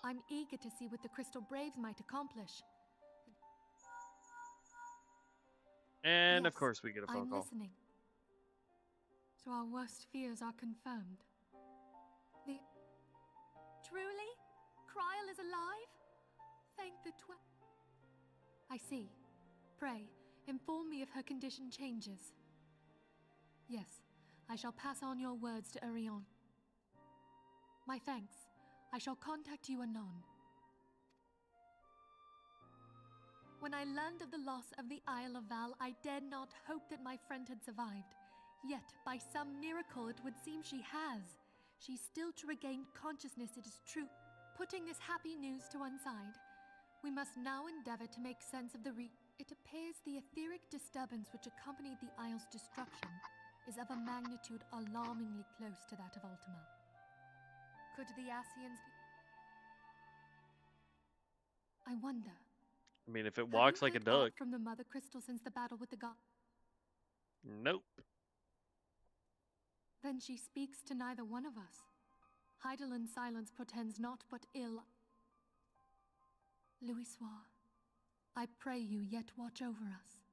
Speaker 9: I'm eager to see what the Crystal Braves might accomplish.
Speaker 2: And
Speaker 9: yes,
Speaker 2: of course we get a phone
Speaker 9: I'm
Speaker 2: call.
Speaker 9: Listening. So our worst fears are confirmed. Truly? Kryl is alive? Thank the I see. Pray, inform me if her condition changes. Yes, I shall pass on your words to Orion. My thanks. I shall contact you anon. When I learned of the loss of the Isle of Val, I dared not hope that my friend had survived. Yet, by some miracle, it would seem she has. She's still to regain consciousness, it is true. Putting this happy news to one side, we must now endeavor to make sense of the It appears the etheric disturbance which accompanied the Isle's destruction is of a magnitude alarmingly close to that of Ultima. Could the Ascians be... I wonder.
Speaker 2: I mean, if it walks like a
Speaker 9: Have you heard
Speaker 2: duck.
Speaker 9: aught from the Mother Crystal since the battle with the god?
Speaker 2: Nope.
Speaker 9: Then she speaks to neither one of us. Heidel's silence portends naught but ill. Louisoire, I pray you yet watch over us.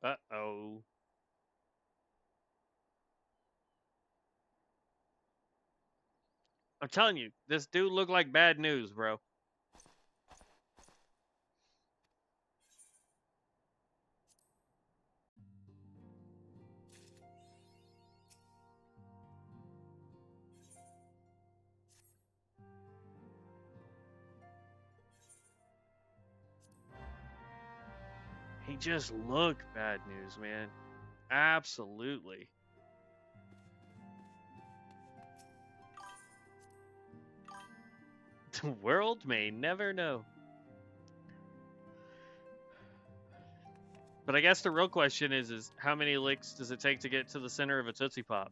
Speaker 2: Uh-oh. I'm telling you, this dude looked like bad news, bro. He just looked bad news, man. Absolutely. The world may never know. But I guess the real question is how many licks does it take to get to the center of a Tootsie Pop?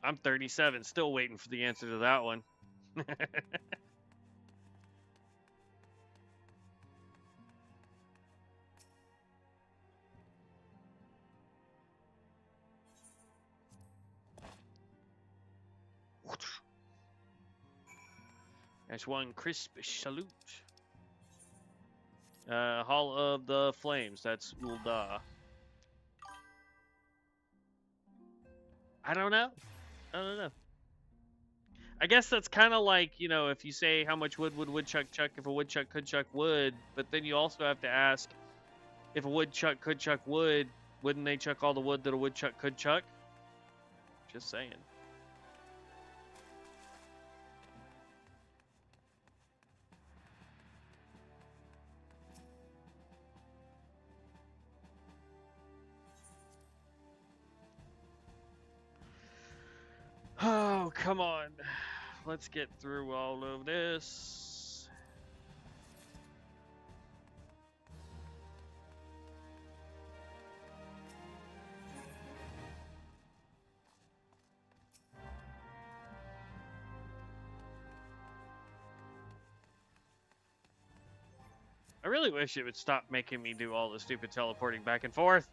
Speaker 2: I'm 37, still waiting for the answer to that one. That's one crisp salute. Hall of the Flames, that's Ulda. I don't know. I guess that's kind of like, you know, if you say how much wood would woodchuck chuck if a woodchuck could chuck wood, but then you also have to ask if a woodchuck could chuck wood, wouldn't they chuck all the wood that a woodchuck could chuck? Just saying. Oh, come on. Let's get through all of this. I really wish it would stop making me do all the stupid teleporting back and forth.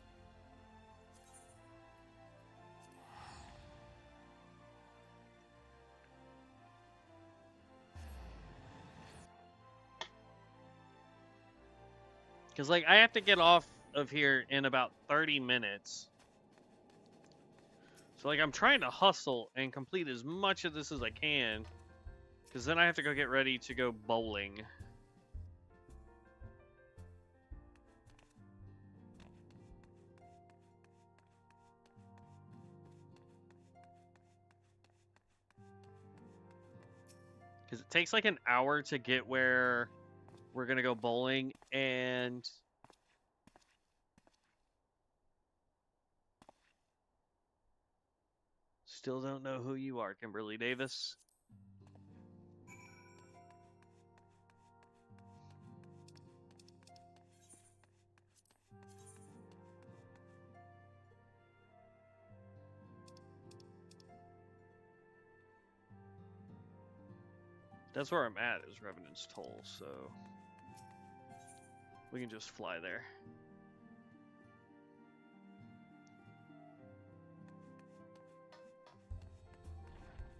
Speaker 2: Because, like, I have to get off of here in about 30 minutes. So, like, I'm trying to hustle and complete as much of this as I can. Because then I have to go get ready to go bowling. Because it takes, like, an hour to get where we're going to go bowling, and still don't know who you are, Kimberly Davis. That's where I'm at, is Revenant's Toll, so we can just fly there.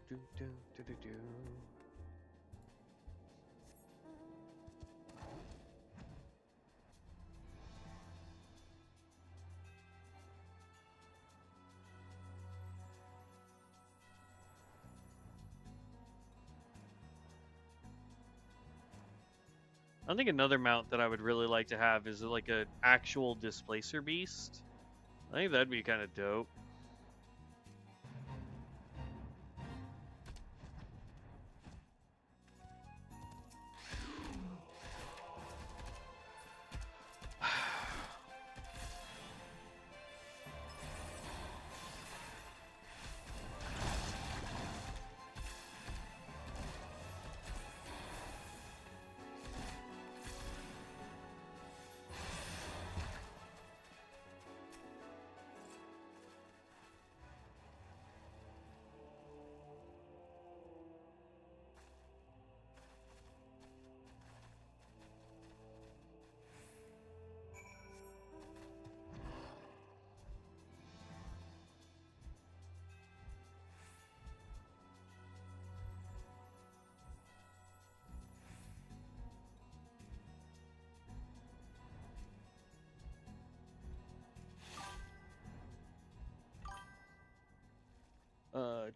Speaker 2: Do, do, do, do, do. I think another mount that I would really like to have is like an actual displacer beast. I think that'd be kind of dope.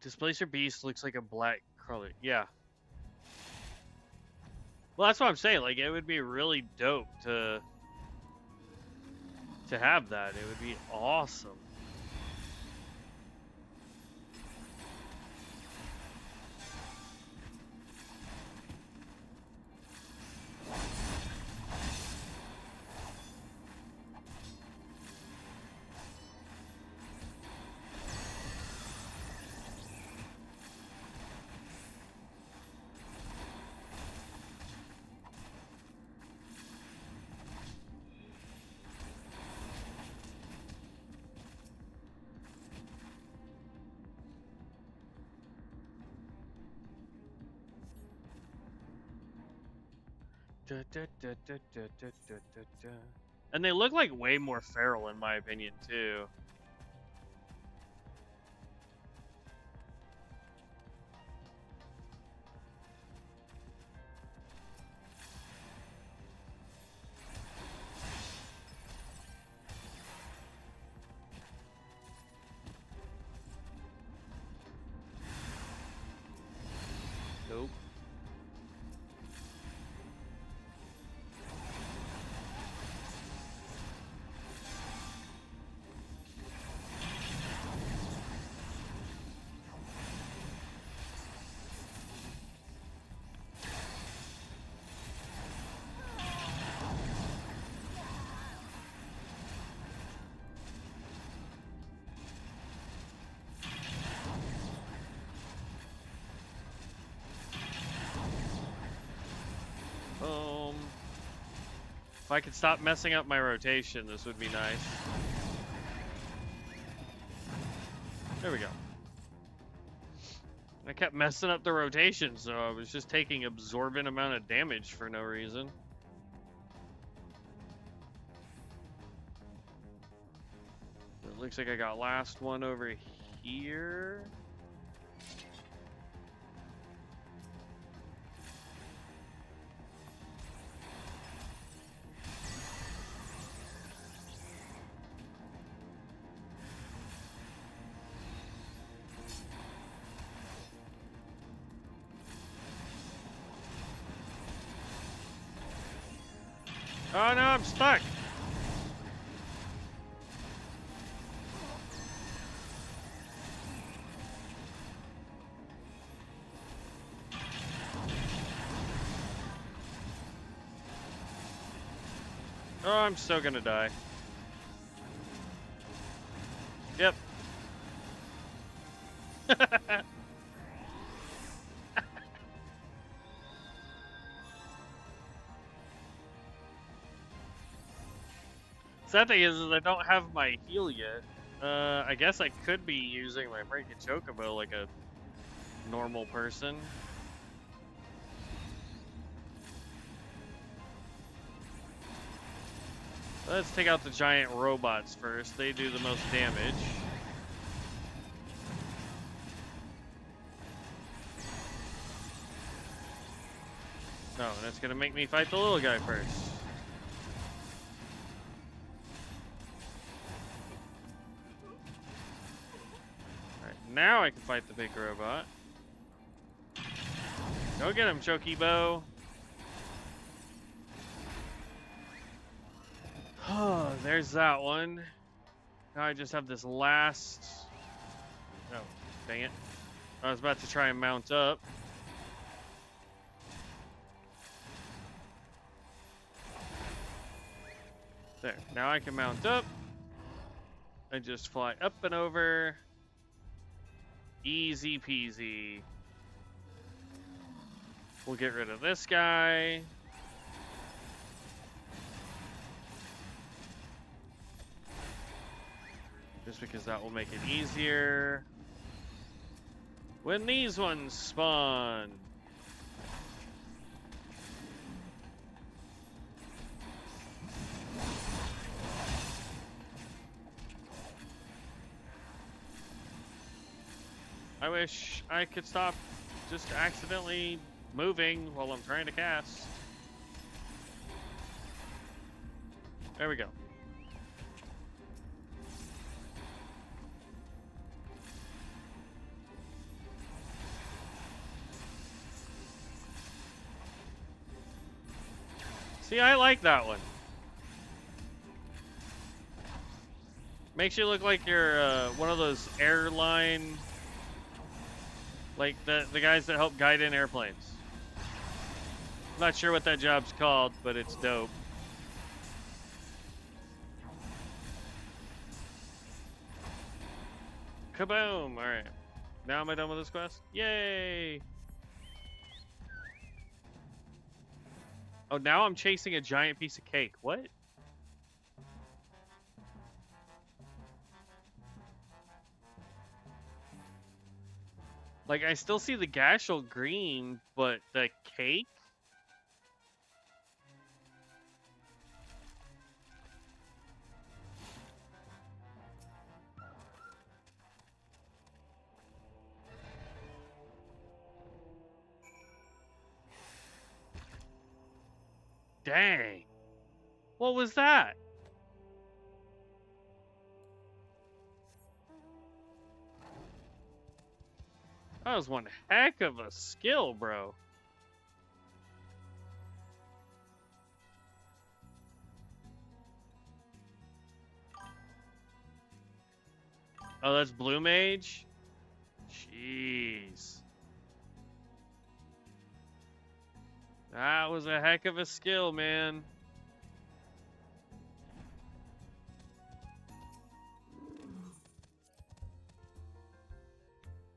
Speaker 2: Displacer Beast looks like a black crawler. Yeah. Well, that's what I'm saying. Like, it would be really dope to have that. It would be awesome. And they look like way more feral in my opinion too. Nope. If I could stop messing up my rotation, this would be nice. There we go. I kept messing up the rotation, so I was just taking absorbent amount of damage for no reason. It looks like I got last one over here. Oh no, I'm stuck. Oh, I'm so gonna die. Yep. Sad thing is I don't have my heal yet. I guess I could be using my freaking chocobo like a normal person. Let's take out the giant robots first. They do the most damage. Oh, and it's gonna make me fight the little guy first. Now I can fight the big robot. Go get him, Chocobo. Oh, there's that one. Now I just have this last... Oh, dang it. I was about to try and mount up. There, now I can mount up. And just fly up and over. Easy peasy. We'll get rid of this guy. Just because that will make it easier. When these ones spawn. I wish I could stop just accidentally moving while I'm trying to cast. There we go. See, I like that one. Makes you look like you're one of those airline, like the guys that help guide in airplanes. I'm not sure what that job's called, but it's dope. Kaboom! Alright. Now am I done with this quest? Yay! Oh, now I'm chasing a giant piece of cake. What? Like, I still see the Gashel green, but the cake? Dang. What was that? That was one heck of a skill, bro. Oh, that's Blue Mage? Jeez. That was a heck of a skill, man.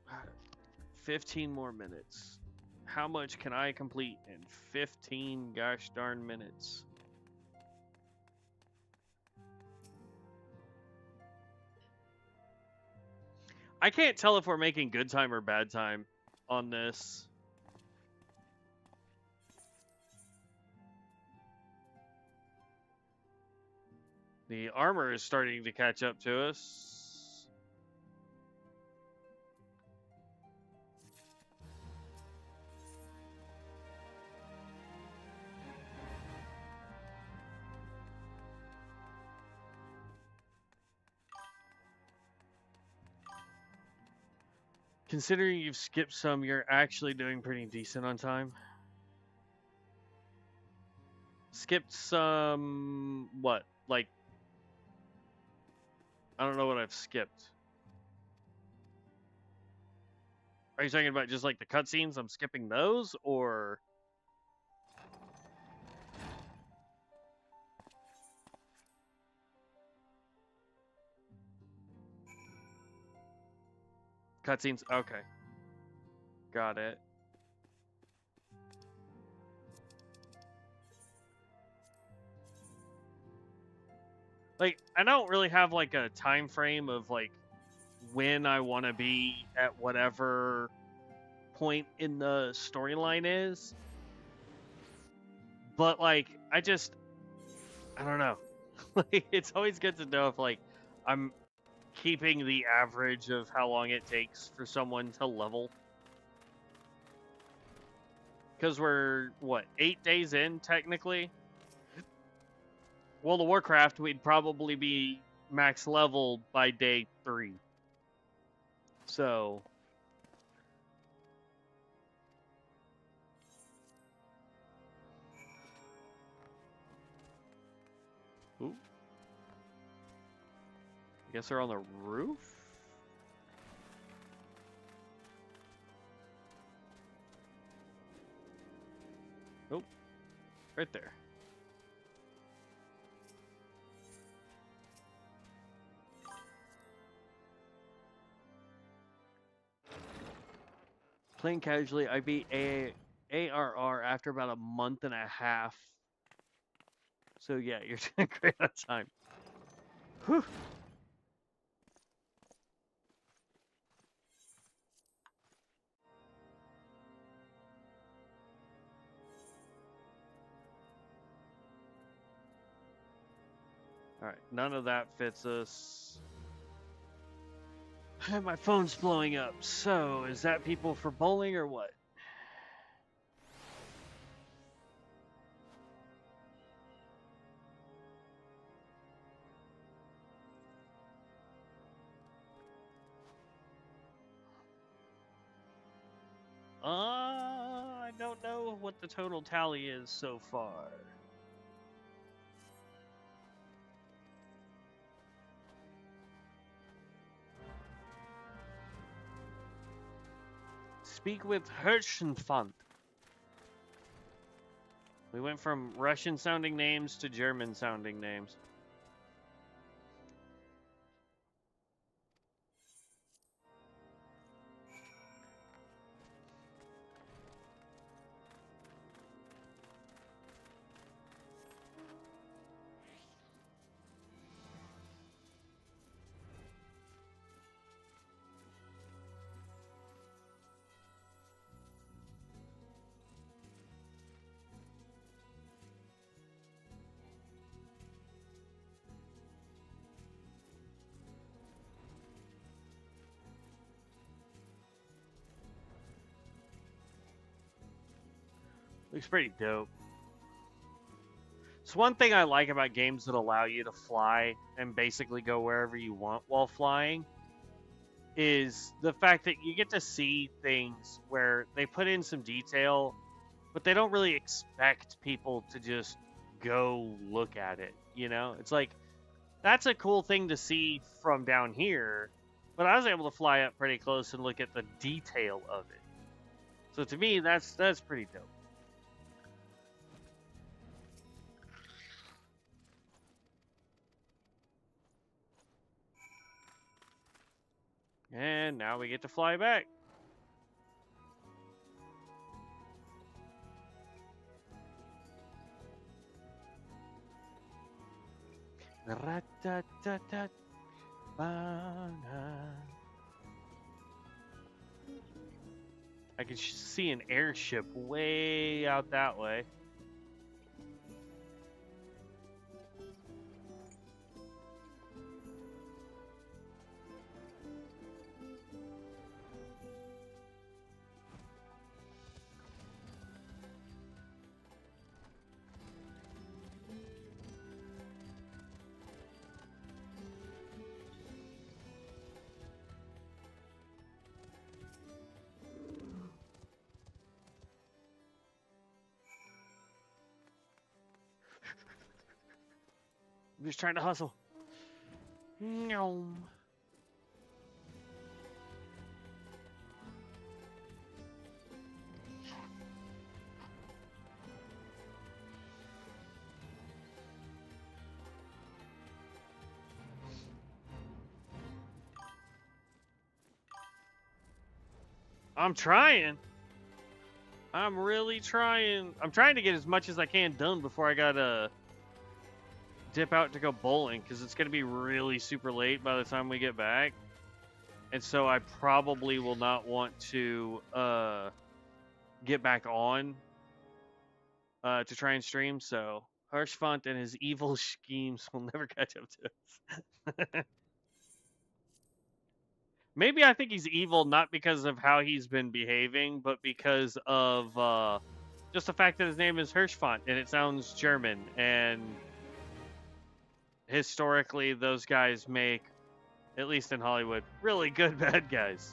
Speaker 2: Alright, 15 more minutes. How much can I complete in 15 gosh darn minutes? I can't tell if we're making good time or bad time on this. The armor is starting to catch up to us. Considering you've skipped some, you're actually doing pretty decent on time. Skipped some, what? Like, I don't know what I've skipped. Are you talking about just like the cutscenes? I'm skipping those, or cutscenes? Okay, got it. Like, I don't really have like a time frame of like when I want to be at whatever point in the storyline is. But like, I don't know. Like, it's always good to know if like I'm keeping the average of how long it takes for someone to level. Because we're, what, 8 days in, technically? World of Warcraft, we'd probably be max level by day 3. So... Ooh. I guess they're on the roof? Nope. Right there. Playing casually, I beat ARR after about a month and a half. So yeah, you're doing great on time. Whew. Alright, none of that fits us. My phone's blowing up. So, is that people for bowling or what? I don't know what the total tally is so far. Speak with Hirschenfund. We went from Russian-sounding names to German-sounding names. Looks pretty dope. It's one thing I like about games that allow you to fly and basically go wherever you want while flying is the fact that you get to see things where they put in some detail, but they don't really expect people to just go look at it, you know? It's like, that's a cool thing to see from down here, but I was able to fly up pretty close and look at the detail of it. So to me, that's pretty dope. And now we get to fly back. I can see an airship way out that way. I'm just trying to hustle. No. I'm trying. I'm really trying. I'm trying to get as much as I can done before I gotta dip out to go bowling, because it's going to be really super late by the time we get back. And so I probably will not want to get back on to try and stream. So Hirschfund and his evil schemes will never catch up to us. Maybe I think he's evil not because of how he's been behaving, but because of just the fact that his name is Hirschfund and it sounds German. And historically, those guys make, at least in Hollywood, really good bad guys.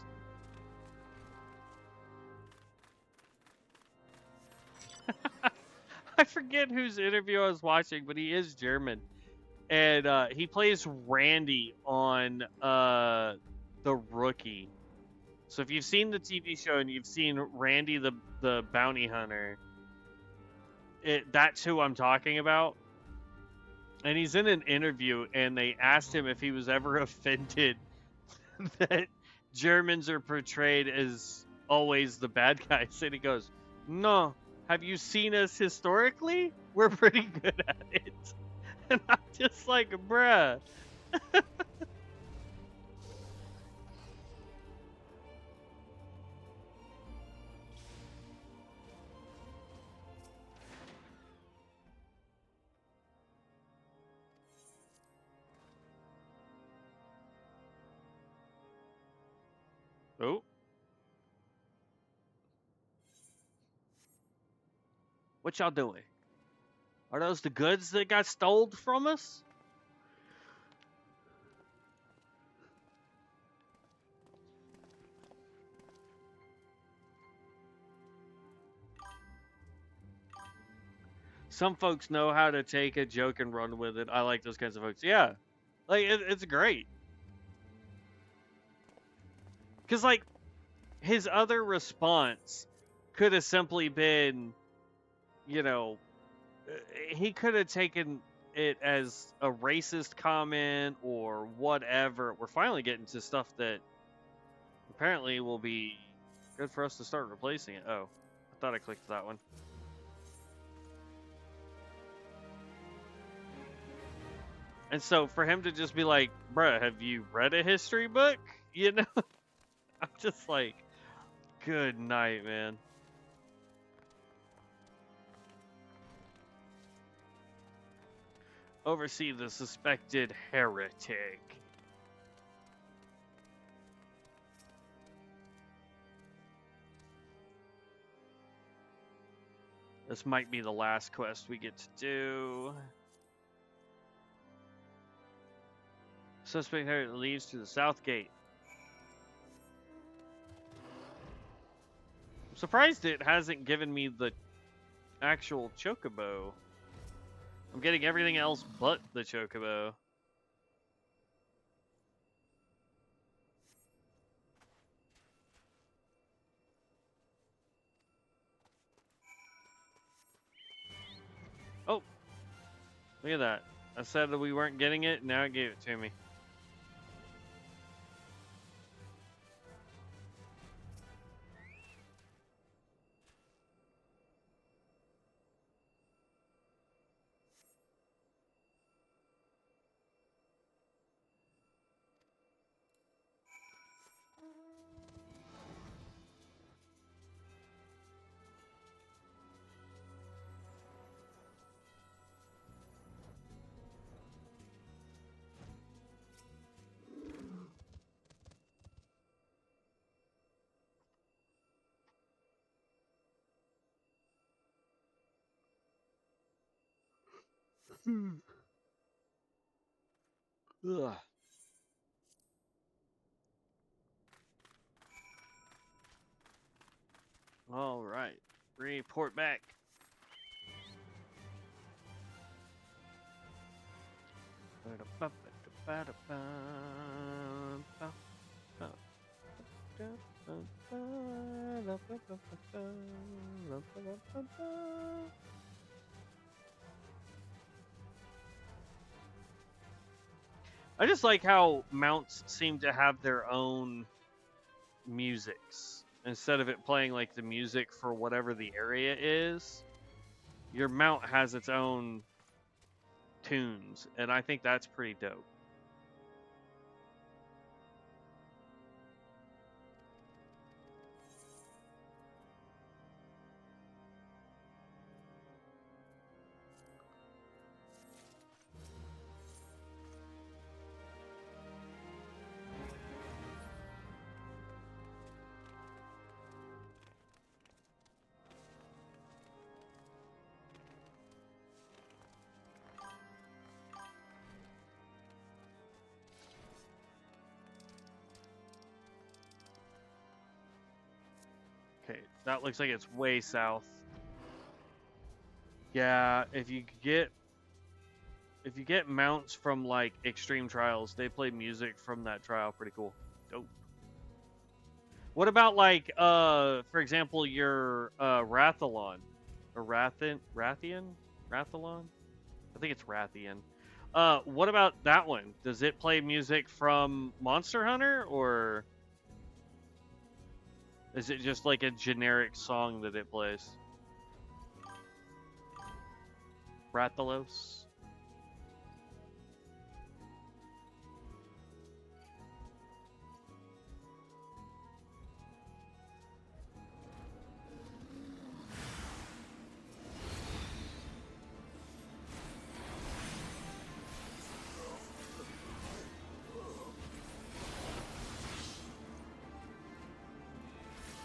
Speaker 2: I forget whose interview I was watching, but he is German. And he plays Randy on The Rookie. So if you've seen the TV show and you've seen Randy the bounty hunter, that's who I'm talking about. And he's in an interview, and they asked him if he was ever offended that Germans are portrayed as always the bad guys. And he goes, no, have you seen us historically? We're pretty good at it. And I'm just like, bruh. Oh. What y'all doing? Are those the goods that got stole from us? Some folks know how to take a joke and run with it. I like those kinds of folks. Yeah. Like, it's great. Because, like, his other response could have simply been, you know, he could have taken it as a racist comment or whatever. We're finally getting to stuff that apparently will be good for us to start replacing it. Oh, I thought I clicked that one. And so for him to just be like, bruh, have you read a history book? You know? I'm just like, good night, man. Oversee the suspected heretic. This might be the last quest we get to do. Suspect heretic leads to the south gate. I'm surprised it hasn't given me the actual chocobo. I'm getting everything else but the chocobo. Oh, look at that. I said that we weren't getting it, now it gave it to me. Ugh. All right, report back. I just like how mounts seem to have their own musics. Instead of it playing like the music for whatever the area is, your mount has its own tunes, and I think that's pretty dope. Okay, that looks like it's way south. Yeah, if you get mounts from like Extreme Trials, they play music from that trial. Pretty cool. Dope. What about like for example your Rathalon or Rathian? Rathalon? I think it's Rathian. What about that one? Does it play music from Monster Hunter, or is it just like a generic song that it plays? Rathalos?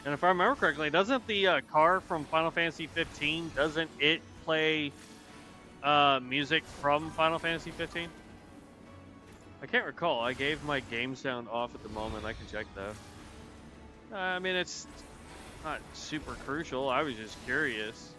Speaker 2: And if I remember correctly, doesn't the car from Final Fantasy 15, doesn't it play music from Final Fantasy 15? I can't recall. I gave my game sound off at the moment. I can check though. I mean, it's not super crucial. I was just curious.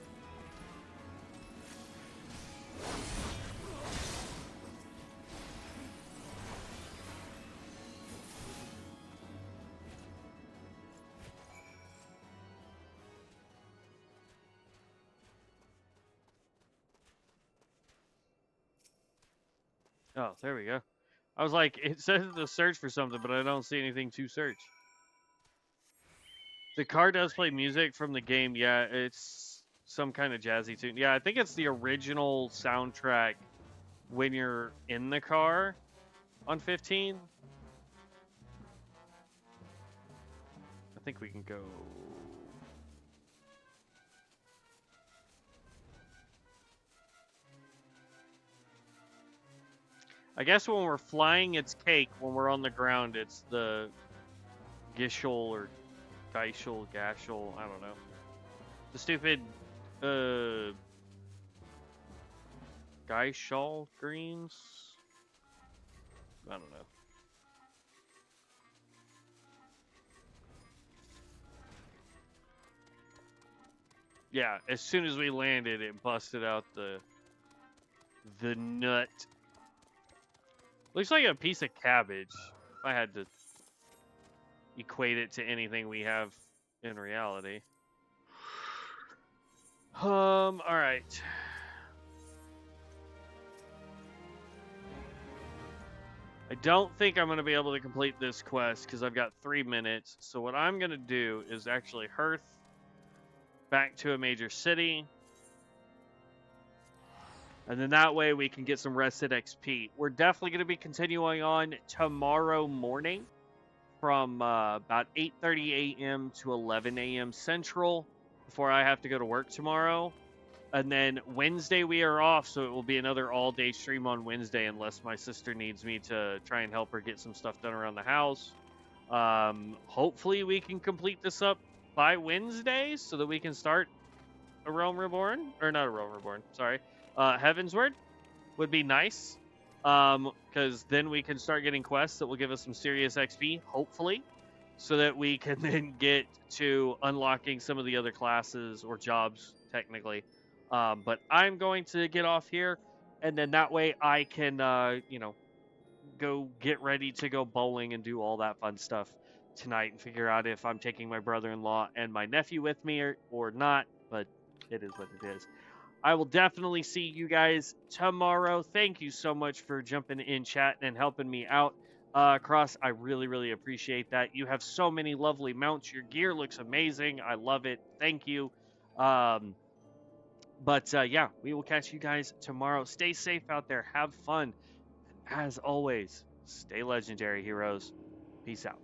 Speaker 2: Oh, there we go. I was like, it says to search for something, but I don't see anything to search. The car does play music from the game. Yeah, it's some kind of jazzy tune. Yeah, I think it's the original soundtrack when you're in the car on 15. I think we can go. I guess when we're flying, it's cake. When we're on the ground, it's the Gishel or Geishel, Gashel, I don't know. The stupid, Geishel greens? I don't know. Yeah, as soon as we landed, it busted out the nut. Looks like a piece of cabbage. If I had to equate it to anything we have in reality. All right. I don't think I'm going to be able to complete this quest because I've got 3 minutes. So what I'm going to do is actually hearth back to a major city. And then that way we can get some rested XP. We're definitely going to be continuing on tomorrow morning from about 8:30 a.m. to 11 a.m. Central before I have to go to work tomorrow. And then Wednesday we are off, so it will be another all-day stream on Wednesday unless my sister needs me to try and help her get some stuff done around the house. Hopefully we can complete this up by Wednesday so that we can start a Realm Reborn. Or not a Realm Reborn, sorry. Heavensward would be nice. Because then we can start getting quests that will give us some serious XP, hopefully, so that we can then get to unlocking some of the other classes or jobs, technically. But I'm going to get off here, and then that way I can, go get ready to go bowling and do all that fun stuff tonight and figure out if I'm taking my brother-in-law and my nephew with me or not, but it is what it is. I will definitely see you guys tomorrow. Thank you so much for jumping in chat and helping me out. Cross, I really, really appreciate that. You have so many lovely mounts. Your gear looks amazing. I love it. Thank you. Yeah, we will catch you guys tomorrow. Stay safe out there. Have fun. As always, stay legendary, heroes. Peace out.